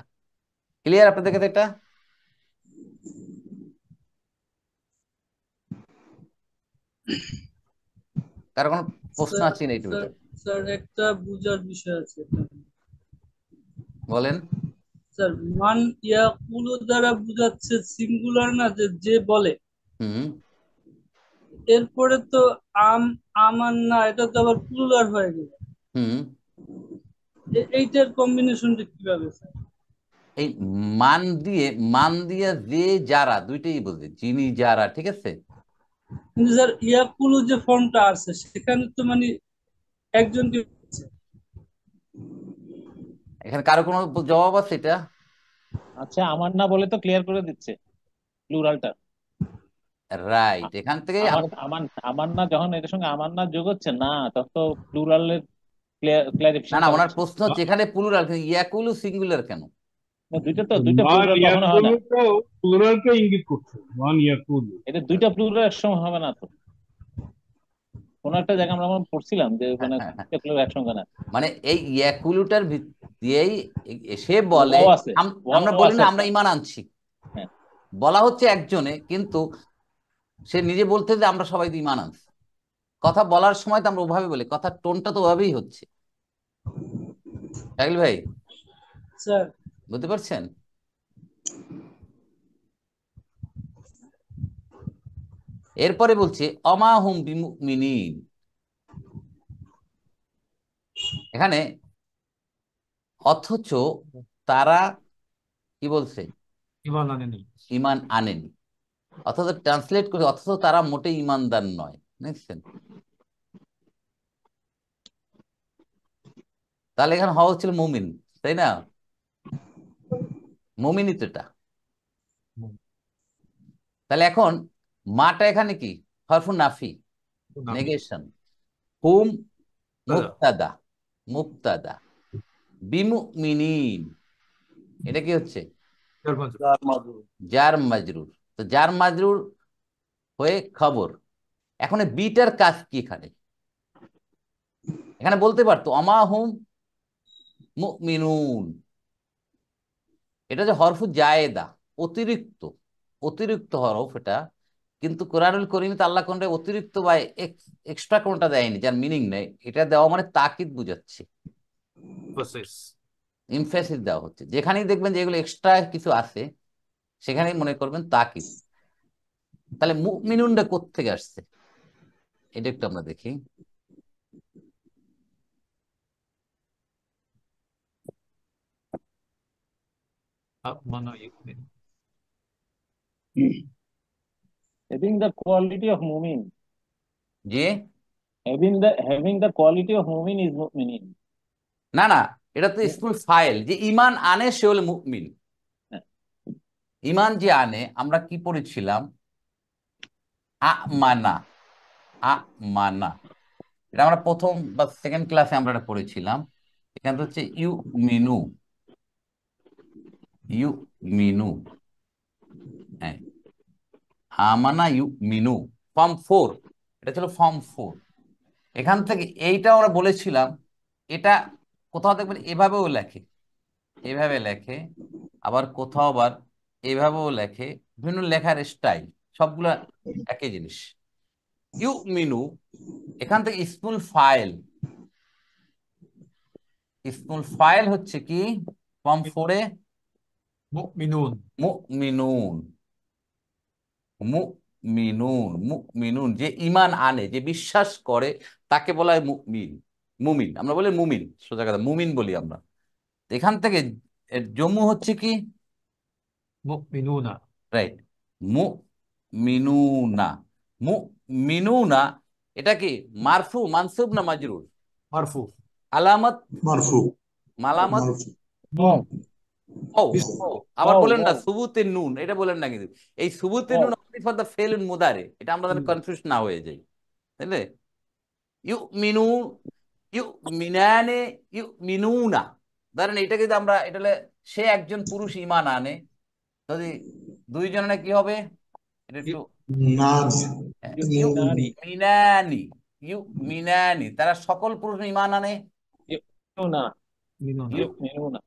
ক্লিয়ার আপনাদের কাছে এটা? কারো কোনো প্রশ্ন স্যার আছে না এইটার স্যার ভিতরে? স্যার একটা বুঝার বিষয় আছে এখানে। বলেন। স্যার মান ইয়াকুলু দ্বারা বুঝাচ্ছে সিঙ্গুলার না, যে যে বলে। হুম। এরপরে তো আমান না, এটা তো আবার প্লুরাল হয়ে গেল। হুম। এইটার কম্বিনেশনটা কিভাবে স্যার? এই মান দিয়ে, মান দিয়ে যে যারা, দুইটাই বলছে, যিনি যারা, ঠিক আছে। কিন্তু স্যার ইয়াকুলু যে ফর্মটা আছে সেখানে তো মানে একজনকে। এখানে কারো কোনো জবাব আছে এটা? আচ্ছা, আমার না বলে তো ক্লিয়ার করে দিচ্ছে প্লুরালটা। রাইট, এখান থেকে আমার আমার আমার না, যখন এটার সঙ্গে আমার না যোগ হচ্ছে না, তখন তো প্লুরালের না না, ক্লিয়ারিফিকেশনটা ওনার হচ্ছে। প্রশ্ন হচ্ছে এখানে প্লুরাল, কিন্তু ইয়াকুলু সিঙ্গুলার কেন? না, দুইটা মান প্লুরাল কখনো হয় না। ইয়াকুলুটাও প্লুরালকে ইঙ্গিত করছে, মান ইয়াকুলু। এটা দুইটা প্লুরাল একসঙ্গে হবে না তো। কোন একটা জায়গায় আমরা মনে হয় পড়ছিলাম যে হ্যাঁ মানে হ্যাঁ হ্যাঁ। দুইটা প্লুরাল একসঙ্গে না। মানে এই ইয়াকুলুটার দিয়েই সে বলে ওয়াও আছে, আমরা ওয়াও বলি আছে না আমরা একটা। ইমান আনছি, হ্যাঁ, বলা হচ্ছে একজনে, কিন্তু সে নিজে বলতে যে আমরা সবাই তো ইমান আনছি। কথা বলার সময় তো আমরা ওভাবে বলি, কথার টোনটা তো ওভাবেই হচ্ছে। শাকিল ভাই স্যার। বুঝতে পারছেন? এরপরে বলছে অমা হুম বিমুমিনিন। এখানে অথচ তারা কি বলছে? ইমান আনেনি। ইমান আনেনি। অথচ ট্রান্সলেট করে অথচ তারা মোটেই ইমানদার নয়। বুঝছেন? তাহলে এখানে হওয়া হচ্ছিল মুমিন, তাই না? মুমিনই তো এটা। তাহলে এখন মাটা এখানে কি? হরফুন নাফি, নাফি। নেগেশন। হুম দাদা, মুবতাদা, মুবতাদা। বিমুমিনিন এটা কি হচ্ছে? যার মাঝে। যার মাজরুর। জার মাজরুর। তো জার মাজরুর হয়ে খবর। এখন এই বিটার কাজ কি এখানে? এখানে বলতে পারতো অমা হুম মুমিনুন, এটা যে হরফ জায়েদা, অতিরিক্ত, অতিরিক্ত হরফ এটা। কিন্তু কোরআনুল করিমে আল্লাহ কোনটা অতিরিক্ত বা এক্সট্রা কোনটা দেয়নি, যার মিনিং নেই। এটা দেওয়া মানে তাকিদ বুঝাচ্ছে, প্রসেস। ইমফেসিস দেওয়া হচ্ছে। যেখানেই দেখবেন যে এগুলো এক্সট্রা কিছু আছে, সেখানেই মনে করবেন তাকিদ। তাহলে মুমিনুনটা কোত্থেকে আসছে এটা একটু আমরা দেখি। মানা immune. having the quality of mu'min, যে having the quality of mu'min is mu'minin. না না, এটা তো ইসমুল ফাইল, যে ইমান আনে সে হলো মুমিন। হ্যাঁ, ইমান যে আনে, আমরা কি পড়েছিলাম? আ মানা, আ মানা। এটা আমরা প্রথম বা সেকেন্ড ক্লাসে আমরা এটা পড়েছিলাম। এখানে তো হচ্ছে ইউ মিনু, ইউ মিনু। হ্যাঁ, আমানা ইউ মিনু, ফর্ম 4। এটা ছিল ফর্ম 4। এখান থেকে এইটা আমরা বলেছিলাম, এটা কোথাও দেখবেন এভাবেও লেখে, এভাবে লেখে, আবার কোথাও আবার এভাবেও লেখে। বিভিন্ন লেখার স্টাইল সবগুলা একই জিনিস। ইউ মিনু, এখান থেকে ইসমুল ফাইল। ইসমুল ফাইল হচ্ছে কি ফর্ম 4-এ? মুমিনুন। মুমিনুন, মুমিনুন, মুমিনুন যে ইমান আনে, যে বিশ্বাস করে, তাকে বলা হয় মুমিন। মুমিন আমরা বলি মুমিন, সোজা কথা মুমিন বলি আমরা। এখান থেকে এর জম্মু হচ্ছে কি? মুমিনুনা। রাইট, মুমিনুনা, মুমিনুনা। এটা কি মারফু মানসুব না মাজরুর? মারফু। আলামত, মারফু মালামত মারফু নুন। ও ও আবার wow, বলেন না wow. সুবুতের নুন, এটা বলেন না কিন্তু। এই সুবুতের Wow. নুন ফর দ্য ফেল মুদারে, এটা আমরা যেন কনফিউজ না হয়ে যাই, বুঝলে? ইউ মিনু, ইউ মিনানে, ইউ মিনুনা। ধরেন এটা যদি আমরা, এটা হলে সে একজন পুরুষ ইমান আনে, যদি দুইজনে কি হবে? এটা একটু নাজ ইউ Nani. মিনানি, ইউ মিনানি, তারা সকল পুরুষ ইমান আনে। Yu'minuna. মিনুনা। ইউ Yu'minuna.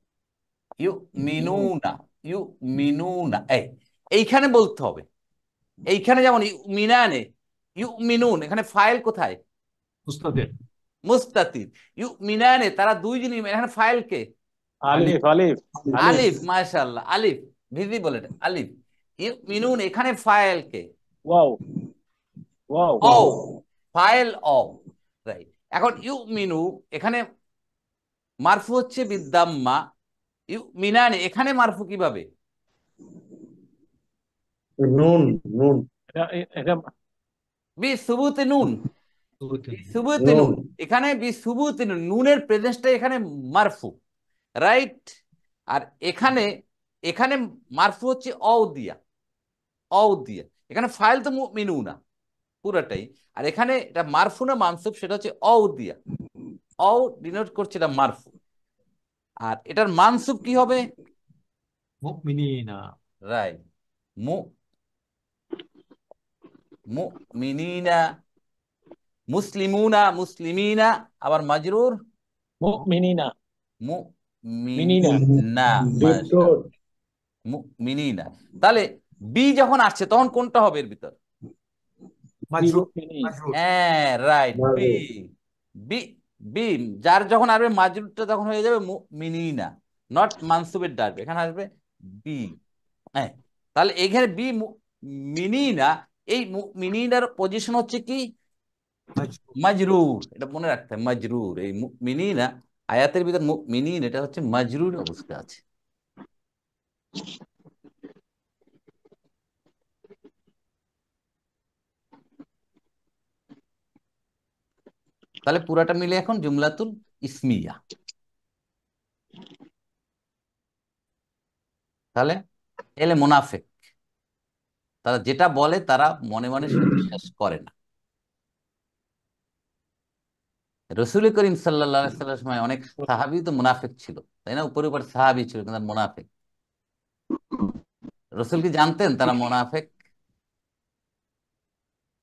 ইউ Yu'minun. মিনুনা, ইউ মিনুনা। এইখানে বলতে হবে, এইখানে যেমন ইউ মিনানে, ইউ মিনুন, এখানে ফাইল কোথায়? মুস্তাদের। মুস্তাতির। ইউ মিনানে তারা দুইজনই, এখানে ফাইল কে? আলিফ। Alif, Alif, Alif. আলিফ, মাশাআল্লাহ, আলিফ ভিজিবল, এটা আলিফ। ইউ মিনুন এখানে ফাইল কে? Wow, wow. ও, ওয়াও ফাইল ও, রাইট। এখন ইউ মিনু এখানে মারফু হচ্ছে বিদ্দাম্মা। ইউ মিনানে এখানে মারফু কিভাবে? নুন নুন এটা বি সুবুতে নুন, সুবুতে নুন নুন। এখানে বি সুবুতে নুন, নুনের প্রেজেন্সটা এখানে মারফু, রাইট। আর এখানে, এখানে মারফু হচ্ছে অ দিয়া, অ দিয়া। এখানে ফাইল তো মিনু না পুরাটাই। আর এখানে এটা মারফু না মানসুব, সেটা হচ্ছে অ দিয়া। অ ডিনোট করছে এটা মারফু। আর এটার মানসুব কি হবে? মুমিনিনা। রাইট। মু মুমিনিনা, মুসলিমুনা, মুসলিমিনা, আবার মাজরুর মুমিনিনা, মিনিনা, মুমিনা। ডিপটোর মুমিনিনা। তাহলে বি যখন আসছে তখন কোনটা হবে এর ভিতর? মাজরুর। মুমিনি, মাজরুর। হ্যাঁ, রাইট, বি। মাজরুর বি বি যার যখন আসবে মাজরুরটা তখন হয়ে যাবে মুমিনিনা, নট মানসুবের ডাকবে, এখানে আসবে বি। হ্যাঁ, তাহলে এখানে বি মিনিনা, এই মিনিনার পজিশন হচ্ছে কি? মাজরুর। মাজরুর। এটা মনে রাখতে হবে, মাজরুর। এই মিনিনা আয়াতের ভিতর মিনিন, এটা হচ্ছে মাজরুর অবস্থা আছে। তাহলে পুরাটা মিলে এখন জুমলাতুল ইসমিয়া। তাহলে এলে মুনাফিক, তারা যেটা বলে তারা মনে মনে সেটা বিশ্বাস করে না। রসুল করিম সাল্লাল্লাহু আলাইহি ওয়াসাল্লামের সময় অনেক সাহাবী তো মুনাফিক ছিল, তাই না? উপরে উপর সাহাবী ছিল কিন্তু তারা মুনাফিক। রসুল কি জানতেন তারা মুনাফিক?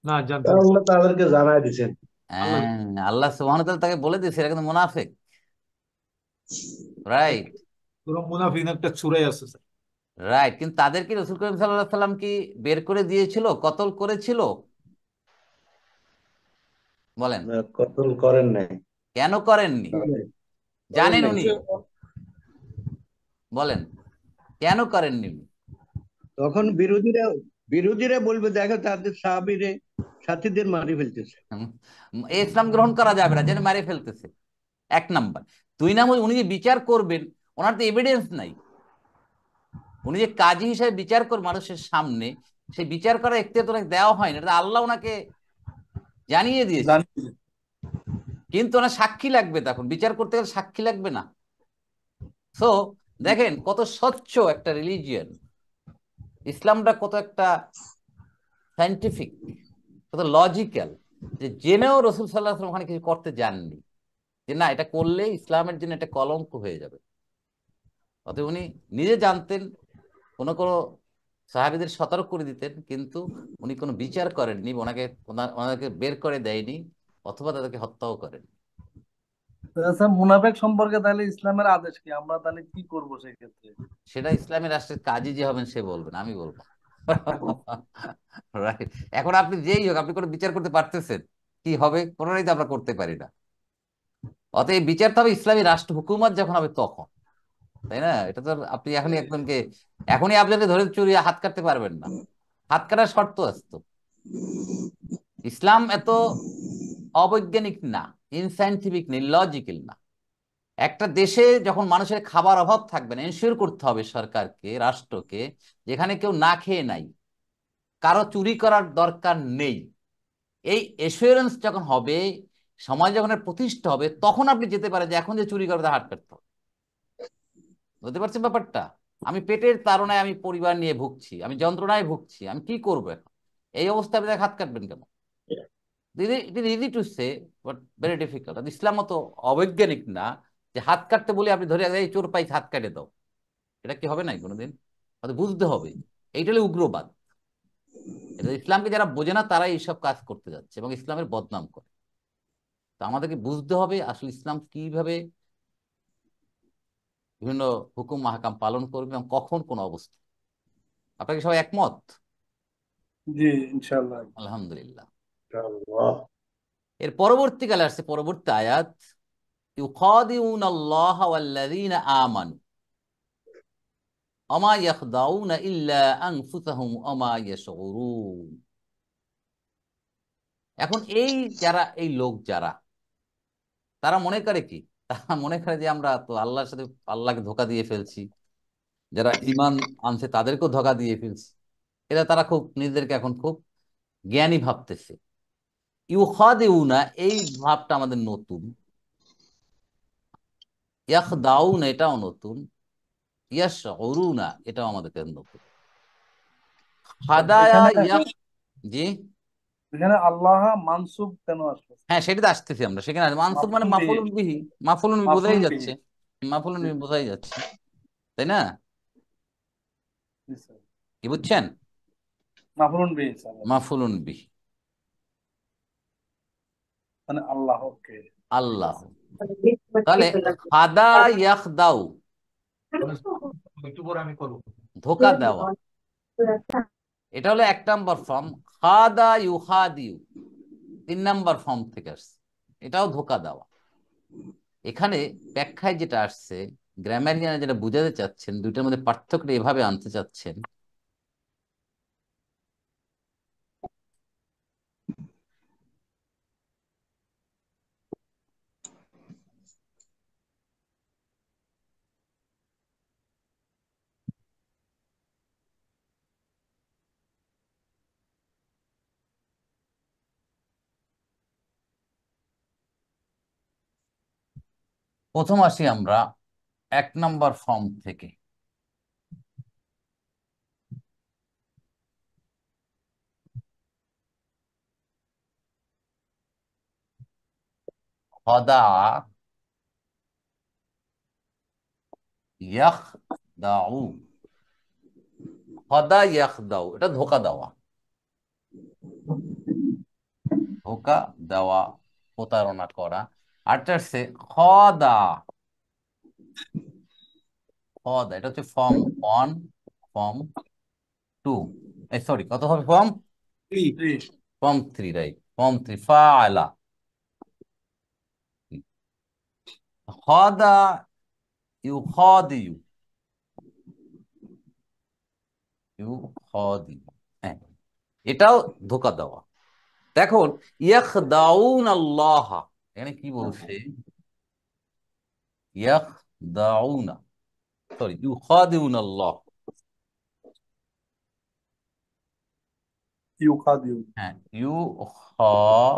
না, জানতেন না। আল্লাহ তাদেরকে জানাই দিছেন। আল্লাহ। হ্যাঁ, আল্লাহ সুবহানাহু ওয়া তাআলা তাকে বলে দিয়েছে এরা কিন্তু মুনাফিক। রাইট, পুরো মুনাফিক একটা ছুড়ে আছে স্যার। রাইট। কিন্তু তাদের কি রসুল করিম সাল্লাল্লাহু আলাইহি সাল্লাম কি বের করে দিয়েছিল, কতল করেছিল? বলেন, কতল করেন নাই। কেন করেননি? করেন জানেন নাই। উনি? বলেন, কেন করেননি উনি? তখন বিরোধীরা বিরোধীরা বলবে দেখো তাদের সাহাবীরে সাথীদের মারি ফেলতেছে। হুম, এই ইসলাম গ্রহণ করা যাবে না, যেন মারে ফেলতেছে। এক নাম্বার। দুই নাম্বার, উনি যে বিচার করবেন ওনার তো এভিডেন্স নাই। উনি যে কাজী হিসেবে বিচার করবেন মানুষের সামনে, সেই বিচার করার এখতিয়ার তো ওনাকে দেওয়া হয়নি, এটা তো আল্লাহ ওনাকে জানিয়ে দিয়েছে। জানি। কিন্তু ওনার সাক্ষী লাগবে, তখন বিচার করতে গেলে সাক্ষী লাগবে না? সো দেখেন কত স্বচ্ছ একটা রিলিজিয়ন ইসলামটা, কত একটা সায়েন্টিফিক, কত লজিক্যাল, যে জেনেও রসুল সাল্লাল্লাহু আলাইহি ওয়াসাল্লাম ওখানে কিছু করতে যাননি, যে না এটা করলে ইসলামের জন্য একটা কলঙ্ক হয়ে যাবে। অতএব উনি নিজে জানতেন, কোনো কোনো সাহাবীদের সতর্ক করে দিতেন, কিন্তু উনি কোনো বিচার করেননি, ওনাকে বের করে দেয়নি, অথবা তাদেরকে হত্যাও করেন। আচ্ছা, মুনাফেক সম্পর্কে তাহলে ইসলামের আদেশ কি? আমরা তাহলে কি করবো সেক্ষেত্রে? সেটা ইসলামী রাষ্ট্রের কাজী যে হবেন সে বলবেন, আমি বলবো। রাইট। এখন আপনি যেই হোক, আপনি কোনো বিচার করতে পারতেছেন? কি হবে, কোনোটাই তো আমরা করতে পারি না। অতএব বিচার তো হবে ইসলামী রাষ্ট্র হুকুমত যখন হবে তখন, তাই না? এটা তো আপনি এখনই একজনকে, এখনই আপনাকে ধরে চুরি হাত কাটতে পারবেন না, হাত কাটার শর্ত আছে তো। ইসলাম এত অবৈজ্ঞানিক না, ইনসাইন্টিফিক নেই, লজিক্যাল না। একটা দেশে যখন মানুষের খাবার অভাব থাকবে না, এনশিওর করতে হবে সরকারকে, রাষ্ট্রকে, যেখানে কেউ না খেয়ে নাই, কারো চুরি করার দরকার নেই। এই এসুরেন্স যখন হবে, সমাজ যখন এর প্রতিষ্ঠা হবে, তখন আপনি যেতে পারেন যে এখন যে চুরি করে তার হাত কাটতে হবে। বুঝতে পারছেন ব্যাপারটা? আমি পেটের তাড়নায় আমি পরিবার নিয়ে ভুগছি, আমি যন্ত্রণায় ভুগছি, আমি কি করবো এখন? এই অবস্থায় আপনি তাকে হাত কাটবেন কেন? It is easy to say, but very difficult. ইসলাম মতো অবৈজ্ঞানিক না যে হাত কাটতে বলে আপনি ধরে এই চোর পাইছে হাত কাটে দাও। এটা কি হবে নাই কোনোদিন? বুঝতে হবে, এইটা হলো উগ্রবাদ। এটা ইসলামকে যারা বোঝে না তারাই এইসব কাজ করতে যাচ্ছে এবং ইসলামের বদনাম করে। তো আমাদেরকে বুঝতে হবে আসলে ইসলাম কিভাবে বিভিন্ন হুকুম মাহকাম পালন করবে এবং কখন কোন অবস্থা। আপনাকে সবাই একমত? জি, ইনশাআল্লাহ। আলহামদুলিল্লাহ। আল্লাহ এর পরবর্তীকালে আসছে পরবর্তী আয়াত, ইউখাদিউনাল্লাহা ওয়াল্লাযীনা আমানু ওমা ইয়াখদাউনা ইল্লা আনফুসাহুম ওমা ইয়াশউরুন। এখন এই যারা, এই লোক যারা, তারা মনে করে কি? তারা মনে করে যে আমরা তো আল্লাহর সাথে, আল্লাহকে ধোঁকা দিয়ে ফেলছি, যারা ঈমান আনছে তাদেরকেও ধোঁকা দিয়ে ফেলছি। এটা তারা খুব নিজেদেরকে এখন খুব জ্ঞানী ভাবতেছে। ইউখাদিউনা, এই ভাবটা আমাদের নতুন। ইয়াখদাউনা, এটাও নতুন। ইয়াশউরুনা, এটাও আমাদের কাছে নতুন। খাদায়া এখানে জি, এখানে আল্লাহ মানসুব কেন আসলো? হ্যাঁ সেটাতে আসতেছি আমরা। সেখানে মানসুব মানে মাফউল বিহি। মাফউলুন বিহি, মাফউলুন বিহি বোঝাই মাফউল বিহি। যাচ্ছে, মাফউলুন বিহি বোঝাই যাচ্ছে, তাই না? জি স্যার। কি বুঝছেন? মাফুলুন বিহি স্যার, মাফুলুন বিহি, মানে আল্লাহকে। আল্লাহ। তাহলে খাদা ইয়াখদাউ, একটু পরে আমি করবো। ধোকা দেওয়া, এটা হলো 1 নম্বর ফর্ম। খাদা ইউখাদিউ 3 নম্বর ফর্ম থেকে আসছে, এটাও ধোকা দেওয়া। এখানে ব্যাখ্যায় যেটা আসছে, গ্রামারিয়ান যেটা বুঝাতে চাচ্ছেন, দুইটার মধ্যে পার্থক্যটা এভাবে আনতে চাচ্ছেন। প্রথম আসি আমরা 1 নম্বর ফর্ম থেকে। খদা ইয়াখদাউ, খদা ইয়াখদাউ, এটা ধোকা দেওয়া, ধোকা দেওয়া, প্রতারণা করা। আরেকটা হচ্ছে খদা, খদা এটা হচ্ছে ফর্ম 1, ফর্ম 2, সরি কত হবে ফর্ম? Form 3, right, form 3 ফাআলা। খদা ইউখাদিউ, ইউখাদিউ, হ্যাঁ, এটাও ধোকা দেওয়া। দেখুন ইয়াখদাউন আল্লাহ, এখানে কি বলছে? ইয়াখদাউনা, সরি ইউখাদিউন আল্লাহ, ইউকাদিউ, হ্যাঁ ইউখাদিউনা,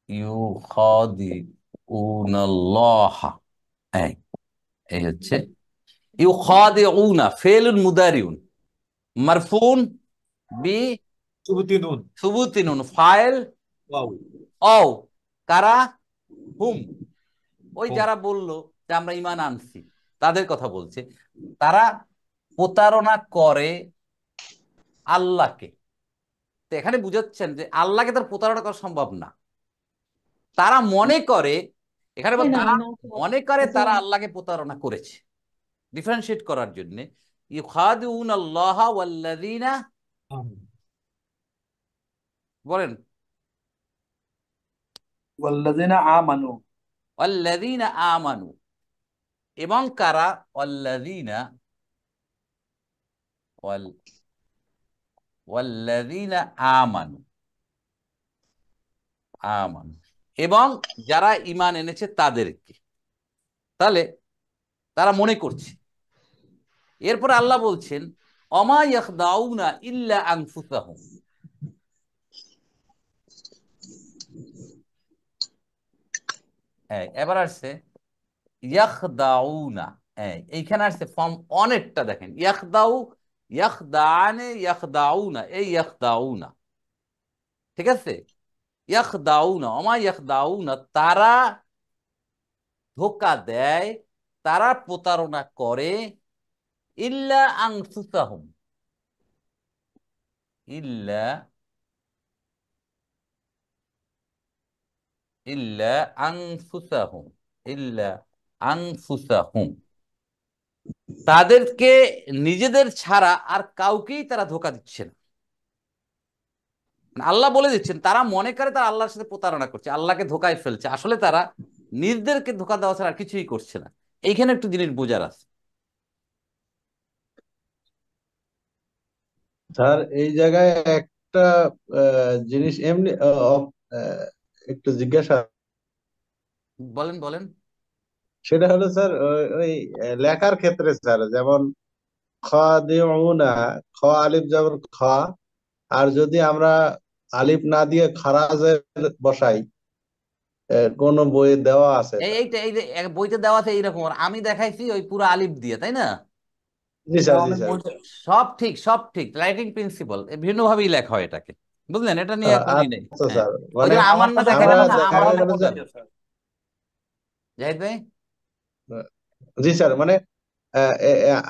ইউখাদিউনাল্লাহ, এই এই হচ্ছে ইউখাদিউনা ফেলুন মুদারিউন মারফুন বি সুবুতি নুন, সুবুতি নুন, ফাইল ওয়াও, ও, কারা? হুম, ওই হুম। যারা বলল যে আমরা ঈমান আনছি, তাদের কথা বলছে। তারা প্রতারণা করে আল্লাহকে। তো এখানে বুঝাচ্ছেন যে আল্লাহকে তার প্রতারণা করা সম্ভব না। তারা মনে করে, এখানে তারা মনে করে তারা আল্লাহকে প্রতারণা করেছে, ডিফারেন্সিয়েট করার জন্য। ইউখাদিউন আল্লাহ ওয়াল্লাযিনা, বলেন ওয়াল্লাযিনা আমানু, ওয়াল্লাযিনা আমানু, এবং কারা? ওয়াল্লাযিনা, ওয়াল্লাযিনা আমানু, আমানু, এবং যারা ঈমান এনেছে তাদেরকে। তাহলে তারা মনে করছে। এরপর আল্লাহ বলছেন অমা ইয়াখদাউনা ইল্লা আনফুসাহুম, এবার আসছে ইয়াখদাউনা, এইখানে আসছে ফর্ম অনেকটা, দেখেন ইয়াখদাউ, ইয়াখদানে, ইয়াখদাউনা, এই ইয়াখদাউনা, ঠিক আছে? ইয়াখদাউনা, অমা ইয়াখদাউনা, তারা ধোঁকা দেয়, তারা প্রতারণা করে, ইল্লা আনফুসাহুম, ইল্লা, ইল্লা আনফুসাহুম, ইল্লা আনফুসাহুম, তাদেরকে নিজেদের ছাড়া আর কাউকেই তারা ধোঁকা দিচ্ছে না। মানে আল্লাহ বলে দিচ্ছেন তারা মনে করে তারা আল্লাহর সাথে প্রতারণা করছে, আল্লাহকে ধোঁকায় ফেলছে, আসলে তারা নিজেদেরকে ধোঁকা দেওয়া ছাড়া আর কিছুই করছে না। এইখানে একটু জিনিস বোঝার আছে। স্যার এই জায়গায় একটা জিনিস এমনি একটু জিজ্ঞাসা, বলেন বলেন। সেটা হলো স্যার ওই লেখার ক্ষেত্রে স্যার, যেমন খাদিউনা, খ আলিফ যেমন খ, আর যদি আমরা আলিফ না দিয়ে খারাজের বসাই, কোন বইয়ে দেওয়া আছে স্যার? এইটা এই যে বইতে দেওয়া আছে এইরকম, আর আমি দেখাইছি ওই পুরো আলিফ দিয়ে, তাই না? জি এটা স্যার, জি অনেক স্যার। বইতে, সব ঠিক, সব ঠিক, রাইটিং প্রিন্সিপাল ভিন্ন ভাবেই লেখা হয় এটাকে, বুঝলেন? এটা নিয়ে কোনো ই নেই। আচ্ছা হ্যাঁ, স্যার, ওই মানে যে আমার না আমারটা দেখাইলাম আমরা দেখালাম না, যে দেখা আমার গেল না যে, বোঝান, দিয়ে স্যার। জাহিদ ভাই। জি স্যার, মানে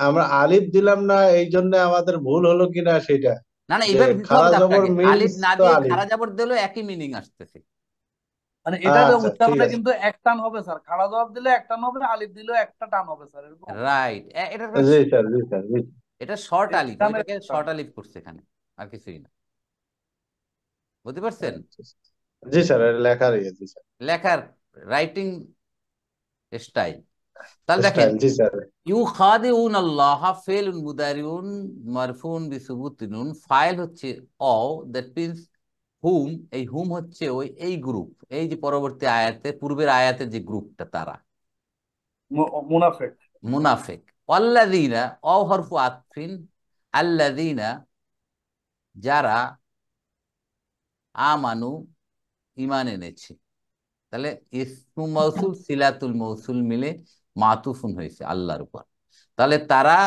আমরা আলিফ দিলাম না, এই জন্য আমাদের ভুল হলো কিনা সেটা, না না, যে এইভাবে দিতে খারা হবে তো জবর আপনাকে, আলিফ মিনস না তো দিয়ে আলিফ। খাড়া জাবর দিলেও একই মিনিং আসতেছে। মানে এটার আচ্ছা ঠিক উচ্চারণে আছে। কিন্তু এক টান হবে স্যার, খাড়া জবাব দিলে এক টান হবে, আলিফ দিলেও একটা টান হবে স্যার, এরকম। রাইট, এটা জি স্যার, জি স্যার, জি। এটা শর্ট আলিফ, এখানে ওইটাকে একটা টান। শর্ট আলিফ করছে এখানে, আর কিছুই না। বুঝতে পারছেন? আচ্ছা, জি স্যার, এটা লেখার ইয়ে, জি স্যার। লেখার রাইটিং স্টাইল। তাহলে দেখেন, স্টাইল, জি স্যার। ইউখাদিউন আল্লাহ ফেলুন মুদারিউন মারফুন বিসুবুতি নুন, ফাইল হচ্ছে অ, দ্যাট মিন্স হুম। এই হুম হচ্ছে ওই এই গ্রুপ, এই যে পরবর্তী আয়াতে, পূর্বের আয়াতের যে গ্রুপটা, তারা মুনাফেক। মুনাফিক। আল্লাযীনা, অ হরফু আতফিন, আল্লাযীনা যারা, আমানু ঈমান এনেছে। তাহলে ইসমু মৌসুল সিলাতুল মৌসুল মিলে মাতুফুন হয়েছে আল্লাহর উপর। তাহলে তারা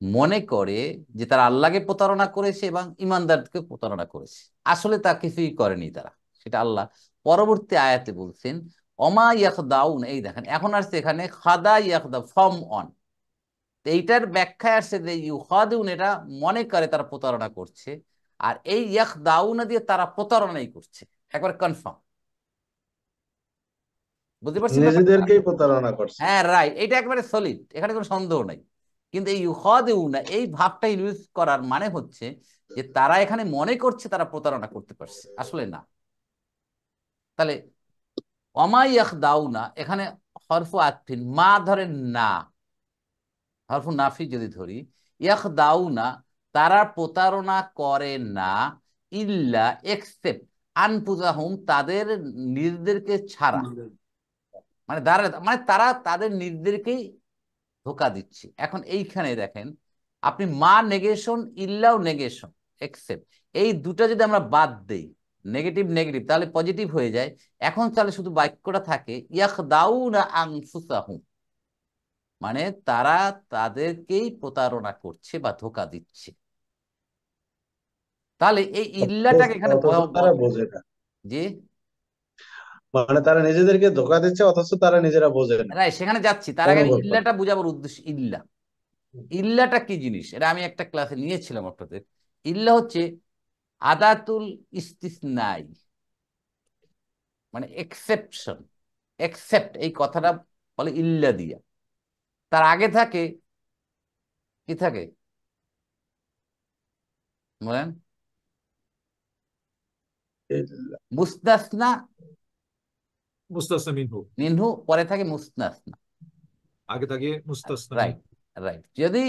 মনে করে যে তারা আল্লাহকে প্রতারণা করেছে এবং ইমানদারকে প্রতারণা করেছে, আসলে তা কিছুই করেনি তারা। সেটা আল্লাহ পরবর্তী আয়াতে বলছেন, অমা ইয়াখদাউন। এই দেখেন, এখন আসছে এখানে খাদা ইয়াখদা, ফর্ম অন। এইটার ব্যাখ্যায় আসছে যে ইউখাদিউন, এটা মনে করে তারা প্রতারণা করছে, আর এই ইয়াখদাউনা দিয়ে তারা প্রতারণাই করছে, একবার কনফার্ম। বুঝতে পারছেন ব্যাপারটা? নিজেদেরকেই প্রতারণা করছে। হ্যাঁ রাইট, এটা একেবারে সলিড, এখানে কোনো সন্দেহ নাই। কিন্তু এই ইউখাদিউনা, এই ভাবটা ইউজ করার মানে হচ্ছে যে তারা এখানে মনে করছে তারা প্রতারণা করতে পারছে, আসলে না। তাহলে অমা ইয়াখদাউনা, এখানে হরফু আতফিন, মা ধরেন না, হরফু নাফি যদি ধরি, ইয়াখদাউনা তারা প্রতারণা করে না, ইল্লা এক্সেপ্ট আনফুসাহুম তাদের নিজেদেরকে ছাড়া। মানে তারা তাদের নিজেদেরকেই ধোকা দিচ্ছে। এখন এইখানে দেখেন, আপনি মা নেগেশন, ইল্লাও নেগেশন, এক্সেপ্ট, এই দুটো যদি আমরা বাদ দেই, নেগেটিভ নেগেটিভ, তাহলে পজিটিভ হয়ে যায়। এখন তাহলে শুধু বাক্যটা থাকে ইয়াখদাউনা আনফুসাহুম, মানে তারা তাদেরকেই প্রতারণা করছে বা ধোকা দিচ্ছে। তাহলে এই ইল্লাটাকে এখানে অথচ তারা বোঝে না। যে মানে তারা নিজেদেরকে ধোকা দিচ্ছে, অথচ তারা নিজেরা বোঝে না, রাইট, সেখানে যাচ্ছি। তার আগে অনুভব করে। ইল্লাটা বোঝাবার উদ্দেশ্য, ইল্লা, ইল্লাটা কি জিনিস এটা আমি একটা ক্লাসে নিয়েছিলাম আপনাদের। ইল্লা হচ্ছে আদাতুল ইস্তিসনাই, মানে এক্সেপশন, এক্সেপ্ট, এই কথাটা বলে ইল্লা দিয়া। তার আগে থাকে, কি থাকে বলেন? মুস্তাসনা, মুস্তাসনা মিনহু, মিনহু, পরে থাকে মুস্তাসনা। আগে থাকে মুস্তাসনা রাইট, মিনহু। রাইট। যদি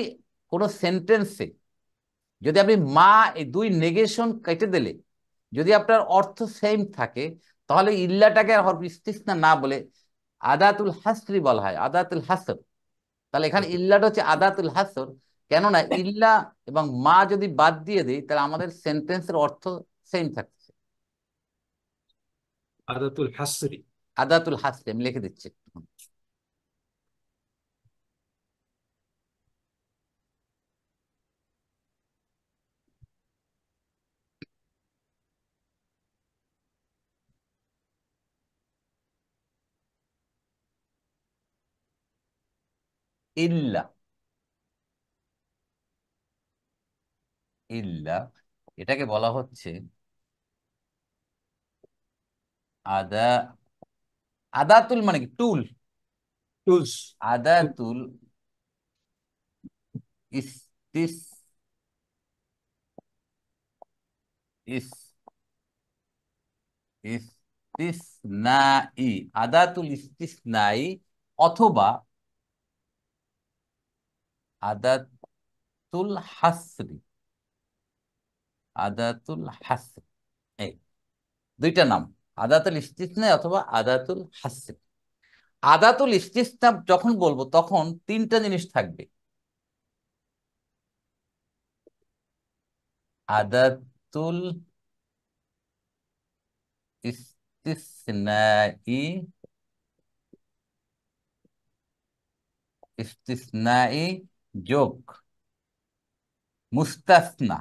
কোনো সেন্টেন্সে যদি আপনি মা, এই দুই নেগেশন কেটে দিলে যদি আপনার অর্থ সেম থাকে, তাহলে ইল্লাটাকে আর হরফ ইস্তিসনা না বলে আদাতুল হাসরি বলা হয়, আদাতুল হাসর। তাহলে এখানে ইল্লাটা হচ্ছে আদাতুল হাসর। কেননা ইল্লা এবং মা যদি বাদ দিয়ে দেই, তাহলে আমাদের সেন্টেন্সের অর্থ সেম থাকছে। আদাতুল হাসরি। আদাতুল হাসরি আমি লিখে দিচ্ছি একটু। ইল্লা, ইল্লা এটাকে বলা হচ্ছে আদা, আদাতুল মানে কি টুল, টুলস। আদাতুল ইস্তিস ইস ইস্তিসনাই, আদাতুল ইস্তিসনাই, অথবা আদাতুল হাসরি, আদাতুল হাসরি, এই দুইটা নাম, আদাতুল ইস্তিসনাই অথবা আদাতুল হাসরি। আদাতুল ইস্তিসনা যখন বলবো তখন তিনটা জিনিস থাকবে, আদাতুল ইস্তিসনাই, ইস্তিসনাই যোগ মুস্তাসনা,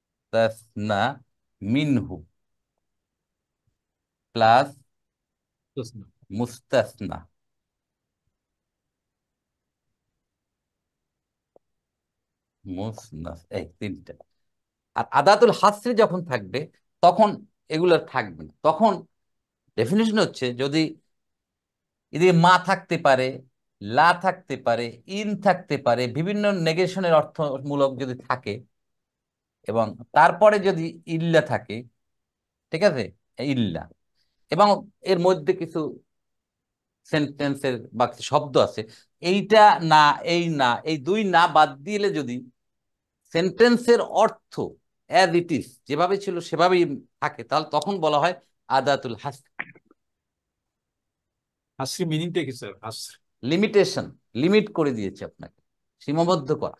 মুস্তাসনা মিনহু, প্লাস মুস্তাসনা। মুস্তাসনা। মুসনাস, এই তিনটা। আর আদাতুল হাসরি যখন থাকবে তখন এগুলো থাকবে না। তখন ডেফিনিশন হচ্ছে যদি এদিকে মা থাকতে পারে, লা থাকতে পারে, ইন থাকতে পারে, বিভিন্ন নেগেশনের অর্থমূলক যদি থাকে, এবং তারপরে যদি ইল্লা থাকে, ঠিক আছে, ইল্লা, এবং এর মধ্যে কিছু সেন্টেন্সের বা কিছু শব্দ আছে, এইটা না, এই না, এই দুই না বাদ দিলে যদি সেন্টেন্সের অর্থ অ্যাজ ইট ইজ যেভাবে ছিল সেভাবেই থাকে, তাহলে তখন বলা হয় আদাতুল হাসর। হাসরি মিনিংটা কি স্যার? হাসরি লিমিটেশন, লিমিট করে দিয়েছে আপনাকে, সীমাবদ্ধ করা।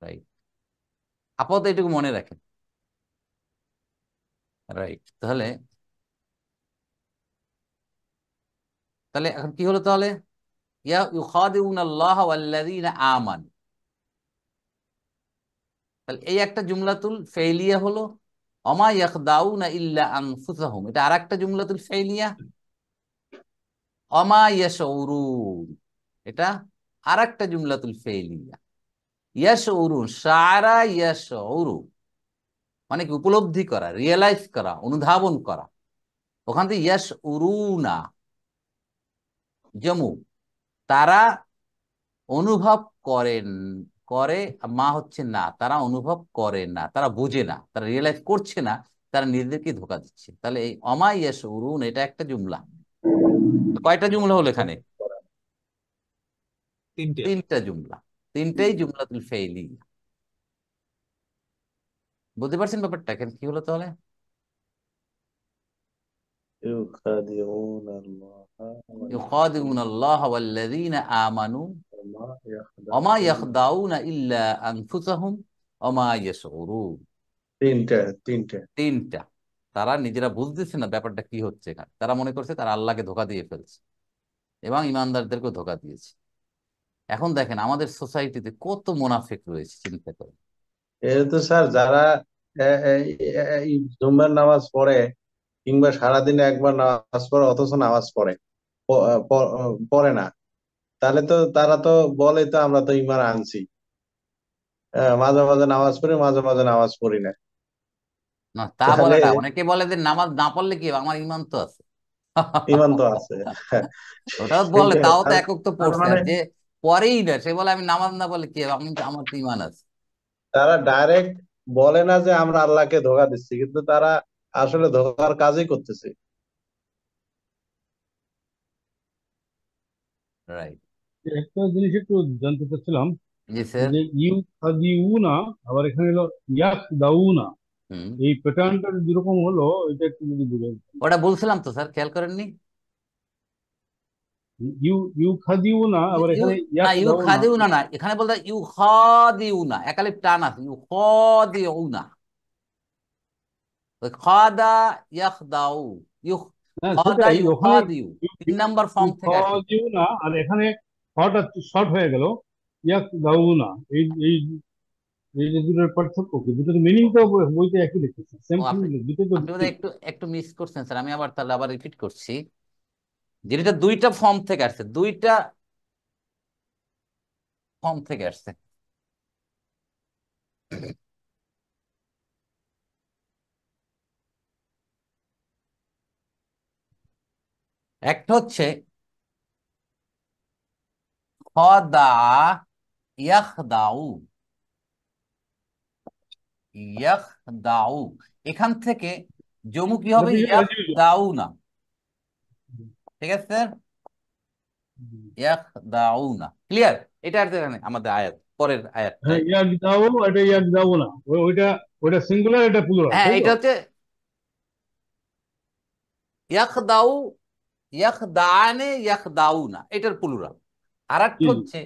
রাইট, আপাতত এটুকু মনে রাখেন। রাইট, তাহলে তাহলে এখন কি হলো তাহলে? ইয়া ইউখাদিউনা আল্লাহ ওয়াল্লাযীনা আমানু, তাহলে এই একটা জুমলাতুল ফাইলিয়া হলো। ওমা ইয়াখদাউনা ইল্লা আনফুসাহুম, এটা আরেকটা জুমলাতুল ফাইলিয়া। ওমা ইয়াশউরুন, এটা আরেকটা জুমলাতুল ফাইলিয়া। ইয়াশউরুন, শাআরা ইয়াশউরু, মানে কি উপলব্ধি করা, রিয়েলাইজ করা, অনুধাবন করা। ওখান থেকে ইয়াশউরুনা জমু, তারা অনুভব করেন, করে, মা হচ্ছে না, তারা অনুভব করে না, তারা বোঝে না, তারা রিয়েলাইজ করছে না, তারা নিজেদেরকে ধোঁকা দিচ্ছে। তাহলে এই অমা ইয়াশউরুন এটা একটা জুমলা। তো কয়টা জুমলা হলো এখানে? তিনটে। তিনটা জুমলা, তিনটাই জুমলাতুল ফাইলি। বুঝতে পারছেন ব্যাপারটা এখানে কি হলো তাহলে? يخادعون الله ইউখাদিউনা আল্লাহ ওয়াল্লাযীনা আমানু وما ওমা يخدعون ইয়াখদাউনা ইল্লা আনফুসাহুম ওমা ইয়াশউরুন। তিনটে তিনটে। তিনটা। তারা নিজেরা বুঝতেছে না ব্যাপারটা কি হচ্ছে এখানে, তারা মনে করছে তারা আল্লাহকে ধোঁকা দিয়ে ফেলছে এবং ইমানদারদেরকেও ধোঁকা দিয়েছে। এখন দেখেন আমাদের সোসাইটিতে কত মুনাফিক রয়েছে, চিন্তা করেন। এটা তো স্যার যারা এই জুম্মার নামাজ পড়ে কিংবা সারাদিনে একবার নামাজ পড়ে অথচ নামাজ পড়ে পড়ে না, তাহলে তো তারা তো বলে তো আমরা তো ইমান আনছি, মাঝে মাঝে নামাজ পড়ি মাঝে মাঝে নামাজ পড়ি না। না, তা বলে তাহলে না, অনেকে বলে যে নামাজ না পড়লে কি হবে, আমার ইমান তো আছে। ইমান তো আছে। ওটাও বলে, সেইটাই তাও তো তার একক তো তার পড়ছে। মানে আর যে পরেই না সে বলে আমি নামাজ না বলে কি হবে, আমি আমার তো ইমান আছে। তারা ডাইরেক্ট বলে না যে আমরা আল্লাহকে ধোঁকা দিচ্ছি, কিন্তু তারা আসলে ধোঁকার কাজই করতেছে। রাইট। একটা জিনিস একটু জানতে চাচ্ছিলাম, জি স্যার। যে ইউ খাদিউনা আবার এখানে হলো ইয়াক দাউনা, হুম, এই প্যাটার্নটা যেরকম হলো এটা একটু যদি বুঝেন। ওটা বলছিলাম তো স্যার, খেয়াল করেননি? ইউ ইউ খাদিউনা আবার ইউ, এখানে না ইয়াক ইউ দাউনা। খাদিউনা না, এখানে বলতে ইউ খাদিউনা, একালিপ টান আছে, ইউ খাদিউনা। ওই খাদা ইয়াখদাউ, ইউ হ্যাঁ খাদা সেটাই, ওখানে ইউখাদিউ, তিন নাম্বার ইউ ফর্ম থেকে আসে। খাদিউনা আর এখানে হটা শর্ট হয়ে গেল ইয়াক দাউনা। এই এই এই যে দুটোর পার্থক্য কি? দুটোর মিনিং তো বইতে একই লিখেছে, সেম ও থিং, আপনি দুটো তো আপনি বোধহয় ঠিক। একটু একটু মিস করছেন স্যার, আমি আবার তাহলে আবার রিপিট করছি। যেটা দুইটা ফর্ম থেকে আসছে, দুইটা ফর্ম থেকে আসছে। একটা হচ্ছে খদা ইয়াখদাউ, ইয়াখদাউ, এখান থেকে জমু কি হবে? ইয়াখদাউ না, ঠিক আছে স্যার, ইয়াখদাউনা। ক্লিয়ার? এটা আর এখানে আমাদের আয়াত, পরের হ্যাঁ আয়াতটায়। ইয়াক দাও, এটা ইয়াক দাও না, ওইটা ওইটা সিঙ্গুলার, এটা প্লুরাল, হ্যাঁ, তাই তো? এটা হচ্ছে ইয়াখদাউ, ইয়াখদানে, ইয়াখদাউনা, এটার প্লুরাল। আর একটা জি জি। হচ্ছে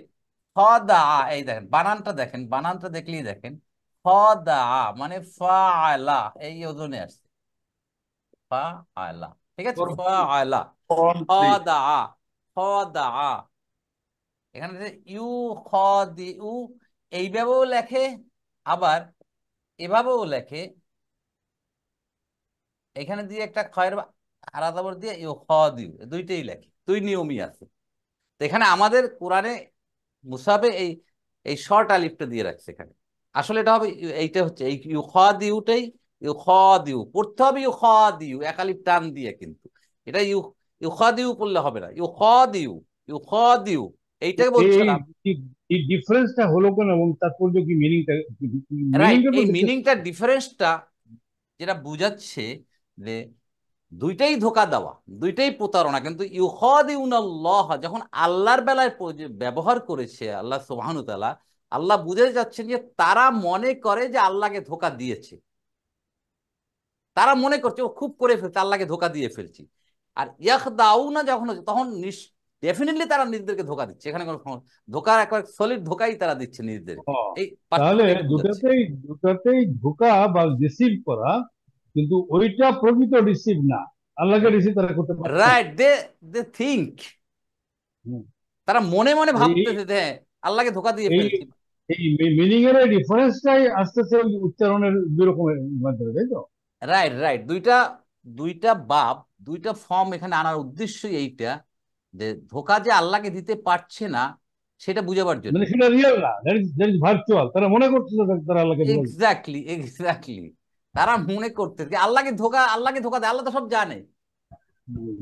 খদা, এই দেখেন বানানটা, দেখেন বানানটা দেখলেই দেখেন, খদা মানে ফাআলা, এই ওজনে আসছে, ফাআলা, ঠিক আছে, ফাআলা, খদা, খদা। এখানে যে ইউ, খ দি, এইভাবেও লেখে, আবার এভাবেও লেখে, এখানে দিয়ে একটা খয়ের আলাদা করে দিয়ে ইউ খ দিউ, দুইটাই লেখে, দুই নিয়মই আছে। তো এখানে আমাদের কোরআনে মুসাবে এই এই শর্ট আলিফটা দিয়ে রাখছে এখানে। আসলে এটা হবে এইটা হচ্ছে এই ইউ খ দিউটাই, ইউ খ দিউ পড়তে হবে, ইউ খ দিউ এক আলিফ টান দিয়ে, কিন্তু এটা ইউ ইউ খ দিউ পড়লে হবে না, ইউ খ দিউ, ইউ খ দিউ, এইটাই এই বলছিলাম। এই ডিফারেন্সটা হলো কেন এবং তাৎপর্য কি, মিনিংটা রাইট, মিনিংটা তো এই ডিসকাস। মিনিংটা ডিফারেন্সটা যেটা বুঝাচ্ছে যে দুইটাই ধোঁকা দেওয়া, দুইটাই প্রতারণা, কিন্তু ইউখাদিউনাল্লাহ যখন আল্লাহর বেলায় ব্যবহার করেছে আল্লাহ সুবহানাহু ওয়া তাআলা, আল্লাহ বুঝে যাচ্ছেন যে তারা মনে করে যে আল্লাহকে ধোঁকা দিয়েছে, তারা মনে করছে ও খুব করে ফেলছে, আল্লাহকে ধোঁকা দিয়ে ফেলছি। আর ইয়াখদাউনা যখন হচ্ছে তখন ডেফিনেটলি তারা নিজেদেরকে ধোঁকা দিচ্ছে, এখানে কোনো ধোঁকার একবার সলিড ধোঁকাই তারা দিচ্ছে নিজেদেরকে। এই তাহলে পার্থক্যটা এটা বোঝাচ্ছে। দুটাতেই ধোঁকা বা রিসিভ করা, কিন্তু ওইটা প্রকৃত রিসিভ না, আল্লাহকে রিসিভ তারা করতে পারছে না। রাইট, দে দে থিঙ্ক, হুম। তারা মনে মনে এই ভাবতেছে যে হ্যাঁ, আল্লাহকে ধোঁকা দিয়ে এই ফেলছি। এই মিনিং এর ডিফারেন্সটাই আসতেছে ওই উচ্চারণের দুই রকমের মাধ্যমে, তাই তো? রাইট রাইট, দুইটা দুইটা বাব, দুইটা ফর্ম এখানে আনার উদ্দেশ্যই এইটা, যে ধোঁকা যে আল্লাহকে দিতে পারছে না সেটা বুঝাবার জন্য। মানে সেটা রিয়েল না, দ্যাট ইজ ভার্চুয়াল, তারা মনে করছে যে তারা আল্লাহকে ধোঁকা দিচ্ছে। এক্স্যাক্টলি এক্স্যাক্টলি, তারা মনে করতেছে যে আল্লাহকে ধোঁকা দেয়, আল্লাহ তো সব জানে, হুম।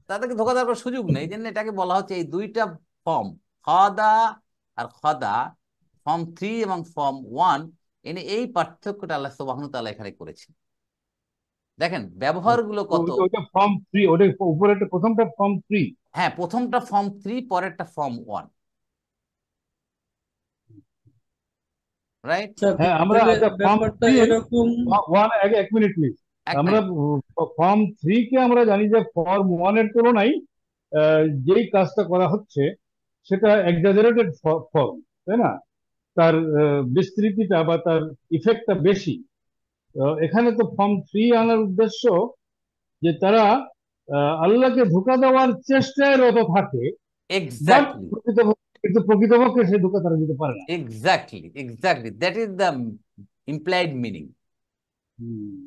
তাদেরকে ধোঁকা দেওয়ার কোনো সুযোগ নেই। এই জন্য এটাকে বলা হচ্ছে এই দুইটা ফর্ম, খদা আর খদা, ফর্ম 3 এবং ফর্ম 1, এনে এই পার্থক্যটা আল্লাহ সুবহানাহু ওয়া তাআলা এখানে করেছেন। দেখেন ব্যবহারগুলো কত। ওইটা ফর্ম 3, ওটা উপরে প্রথমটা ফর্ম 3। হ্যাঁ, প্রথমটা ফর্ম 3, পরেরটা ফর্ম 1, রাইট। আচ্ছা, হ্যাঁ, আমরা তাহলে আচ্ছা ফর্ম ব্যাপারটা 3 এরকম। এক মিনিট প্লিজ। এক আমরা মিনিট। ফর্ম 3 কে আমরা জানি যে ফর্ম 1 এর তুলনায় যেই কাজটা করা হচ্ছে সেটা এক্সাজারেটেড ফর্ম, তাই না? তার বিস্তৃতিটা বা তার ইফেক্টটা বেশি। এখানে তো ফর্ম 3 আনার উদ্দেশ্য যে তারা আল্লাহকে ধোঁকা দেওয়ার চেষ্টায় রত থাকে, বাট এক্স্যাক্টলি প্রকৃতপক্ষে সেই ধোঁকা তারা দিতে পারে না। Exactly exactly, that is the implied meaning. Hmm.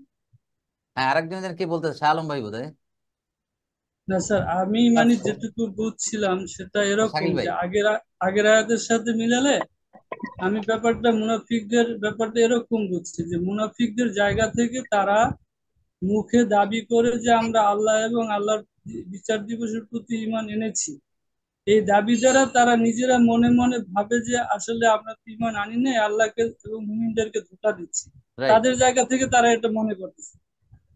হ্যাঁ, আরেকজন যেন কি বলতে, শাহ আলম ভাই বোধহয়। না স্যার, আমি মানে যেটুকু বুঝছিলাম সেটা এরকম শাকিল ভাই। যে আগের আয়াতের সাথে মিলালে আমি ব্যাপারটা মুনাফিকদের ব্যাপারটা এরকম বুঝছি যে মুনাফিকদের জায়গা থেকে তারা মুখে দাবি করে যে আমরা আল্লাহ এবং আল্লাহর বিচার দিবসের প্রতি ঈমান এনেছি। এই দাবি দ্বারা তারা নিজেরা মনে মনে ভাবে যে আসলে আমরা তো ঈমান আনি নাই, আল্লাহকে এবং মুমিনদেরকে ধোঁকা দিচ্ছি। রাইট তাদের জায়গা থেকে তারা এটা মনে করতেছে,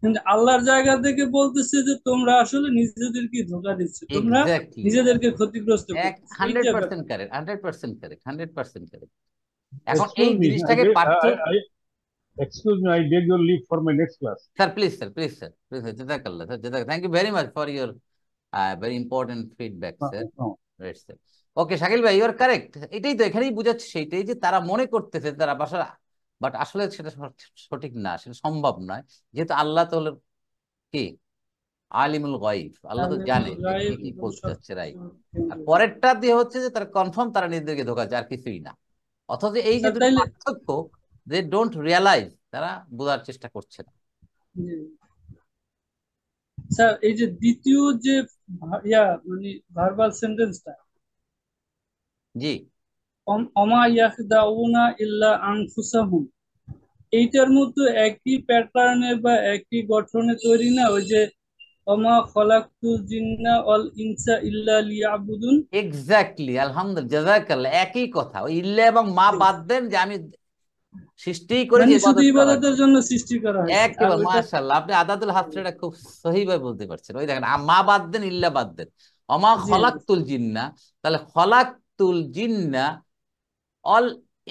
কিন্তু আল্লাহর জায়গা থেকে বলতেছে যে তোমরা আসলে নিজেদেরকে ধোঁকা দিচ্ছ, তোমরা এক্স্যাক্টলি, নিজেদেরকে ক্ষতিগ্রস্ত করতেছো, এইটা 100% ব্যাপার। Correct, 100% correct, 100% correct. এখন এই এক্সকিউজ মি, জিনিসটাকে পার্থক্য। Excuse me, I beg your leave for my next class. Sir please, sir please, sir please, জাযাকাল্লাহ sir, thank you very much for your very important feedback sir. Right sir. Okay Shakil ভাই, you R correct. এটাই তো এখানেই বুঝাচ্ছে, সেইটাই যে তারা মনে করতেছে তারা বাসা, বাট আসলে সেটা সঠিক না, সেটা সম্ভব নয়, যেহেতু আল্লাহ তো হলো কি আলিমুল গায়ব, আল্লাহ তো জানে আলিমুল যে কি গায়ব কি এবং করতে যাচ্ছে, রাইট। সবকিছু আর কেন্দ্র। পরেরটা দিয়ে হচ্ছে যে তারা কনফার্ম তারা নিজেদেরকে ধোকা দিচ্ছে, আর কিছুই না। অথচ এই যে স্যার দুটো তাইলে পার্থক্য, দে ডোন্ট রিয়ালাইজ, তারা বোঝার চেষ্টা করছে না। জি। স্যার এই যে দ্বিতীয় যে মানে ভার্বাল সেন্টেন্সটা, জি অমা ইয়াখদাউনা ইল্লা আনফুসাহুম, এইটার মতো একই প্যাটার্নের বা একই গঠনে তৈরি না ওই যে অমা খলাকতুল জিন্না ওয়াল ইনসা ইল্লা লিয়াবুদুন। এক্স্যাক্টলি, আলহামদুলিল্লাহ, জাযাকাল্লাহ, একই কথা। ওই ইল্লা এবং মা বাদ দেন, যে আমি সৃষ্টি করেছি মানে শুধু ইবাদত করার ইবাদতের জন্য। জন্য সৃষ্টি করা হয়েছে, আর একেবারে ওইটা মাশাআল্লাহ, আপনি আদাতুল হাসরেটা খুব সহিভাবে বলতে পারছেন। ওই দেখেন, মা বাদ দেন, ইল্লা বাদ দেন, অমা জি জি খলাকতুল জিন্না, তাহলে খলাকতুল জিন্না অল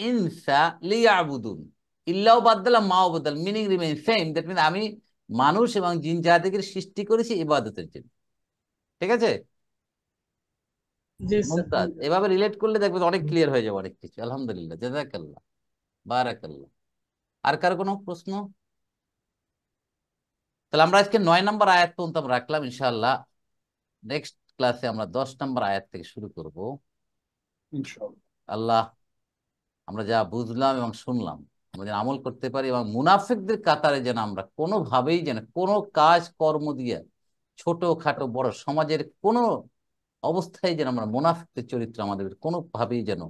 ইনসা লিয়াবুদুন, ইল্লাও বাদ দিলাম, মাও বাদ দিলাম, meaning remain same. That mean আমি মানুষ এবং জিন জাতিকে সৃষ্টি করেছি ইবাদতের জন্য। ঠিক আছে জি স্যার, মুমতাজ, এভাবে রিলেট করলে দেখবেন অনেক ক্লিয়ার হয়ে যাবে অনেক কিছু। আলহামদুলিল্লাহ, জাযাকাল্লাহ, বারাকাল্লাহ। আর কার কোনো প্রশ্ন? তাহলে আমরা আজকে 9 নম্বর আয়াত পর্যন্ত আমরা রাখলাম, ইনশাআল্লাহ নেক্সট ক্লাসে আমরা 10 নম্বর আয়াত থেকে শুরু করব ইনশাআল্লাহ। আল্লাহ। আমরা যা বুঝলাম এবং শুনলাম আমরা যেন আমল করতে পারি, এবং মুনাফিকদের কাতারে যেন আমরা কোনোভাবেই যেন কোনো কাজ কর্ম দিয়ে, ছোট খাটো বড়, সমাজের কোনো অবস্থায় যেন আমরা মুনাফিকদের চরিত্র আমাদের কোনোভাবেই যেন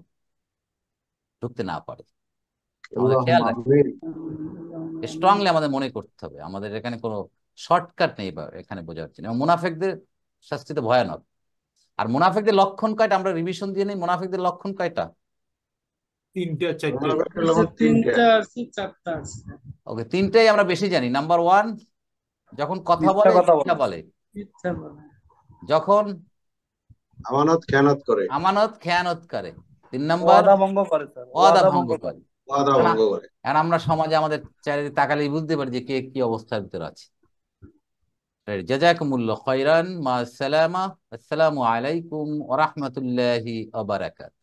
ঢুকতে না পারে। আমাদের খেয়াল আল্লাহুম্মা রাখতে আমিন। হবে, স্ট্রংলি আমাদের মনে করতে হবে। আমাদের এখানে কোনো শর্টকাট নেই বা এখানে বোঝা হচ্ছে না। এবং মুনাফিকদের শাস্তি তো ভয়ানক। আর মুনাফিকদের লক্ষণ কয়টা আমরা রিভিশন দিয়ে নেই। মুনাফিকদের লক্ষণ কয়টা? 3টে 4টে। মুনাফিকের আছে, লক্ষণ 3টে। 3টা আছে, 4টা আছে। ওকে, তিনটাই আমরা বেশি জানি। নাম্বার 1, যখন কথা মিথ্যা বলে কথা মিথ্যা বলে, বলে, মিথ্যা বলে, যখন আমানত খেয়ানত করে, আমানত খেয়ানত করে, 3 নাম্বার ওয়াদা ভঙ্গ করে স্যার, ওয়াদা ওয়াদা ভঙ্গ ভঙ্গ করে। করে। ওয়াদা এখন ভঙ্গ করে। এখন আমরা সমাজে আমাদের চারিদিকে তাকালেই বুঝতে পারি যে কে কি অবস্থার ভিতরে আছে। জাযাকুমুল্লাহু খাইরান, মা আসসালামা, আসসালামু আলাইকুম ওয়া রাহমাতুল্লাহি ওয়া বারাকাতুহু।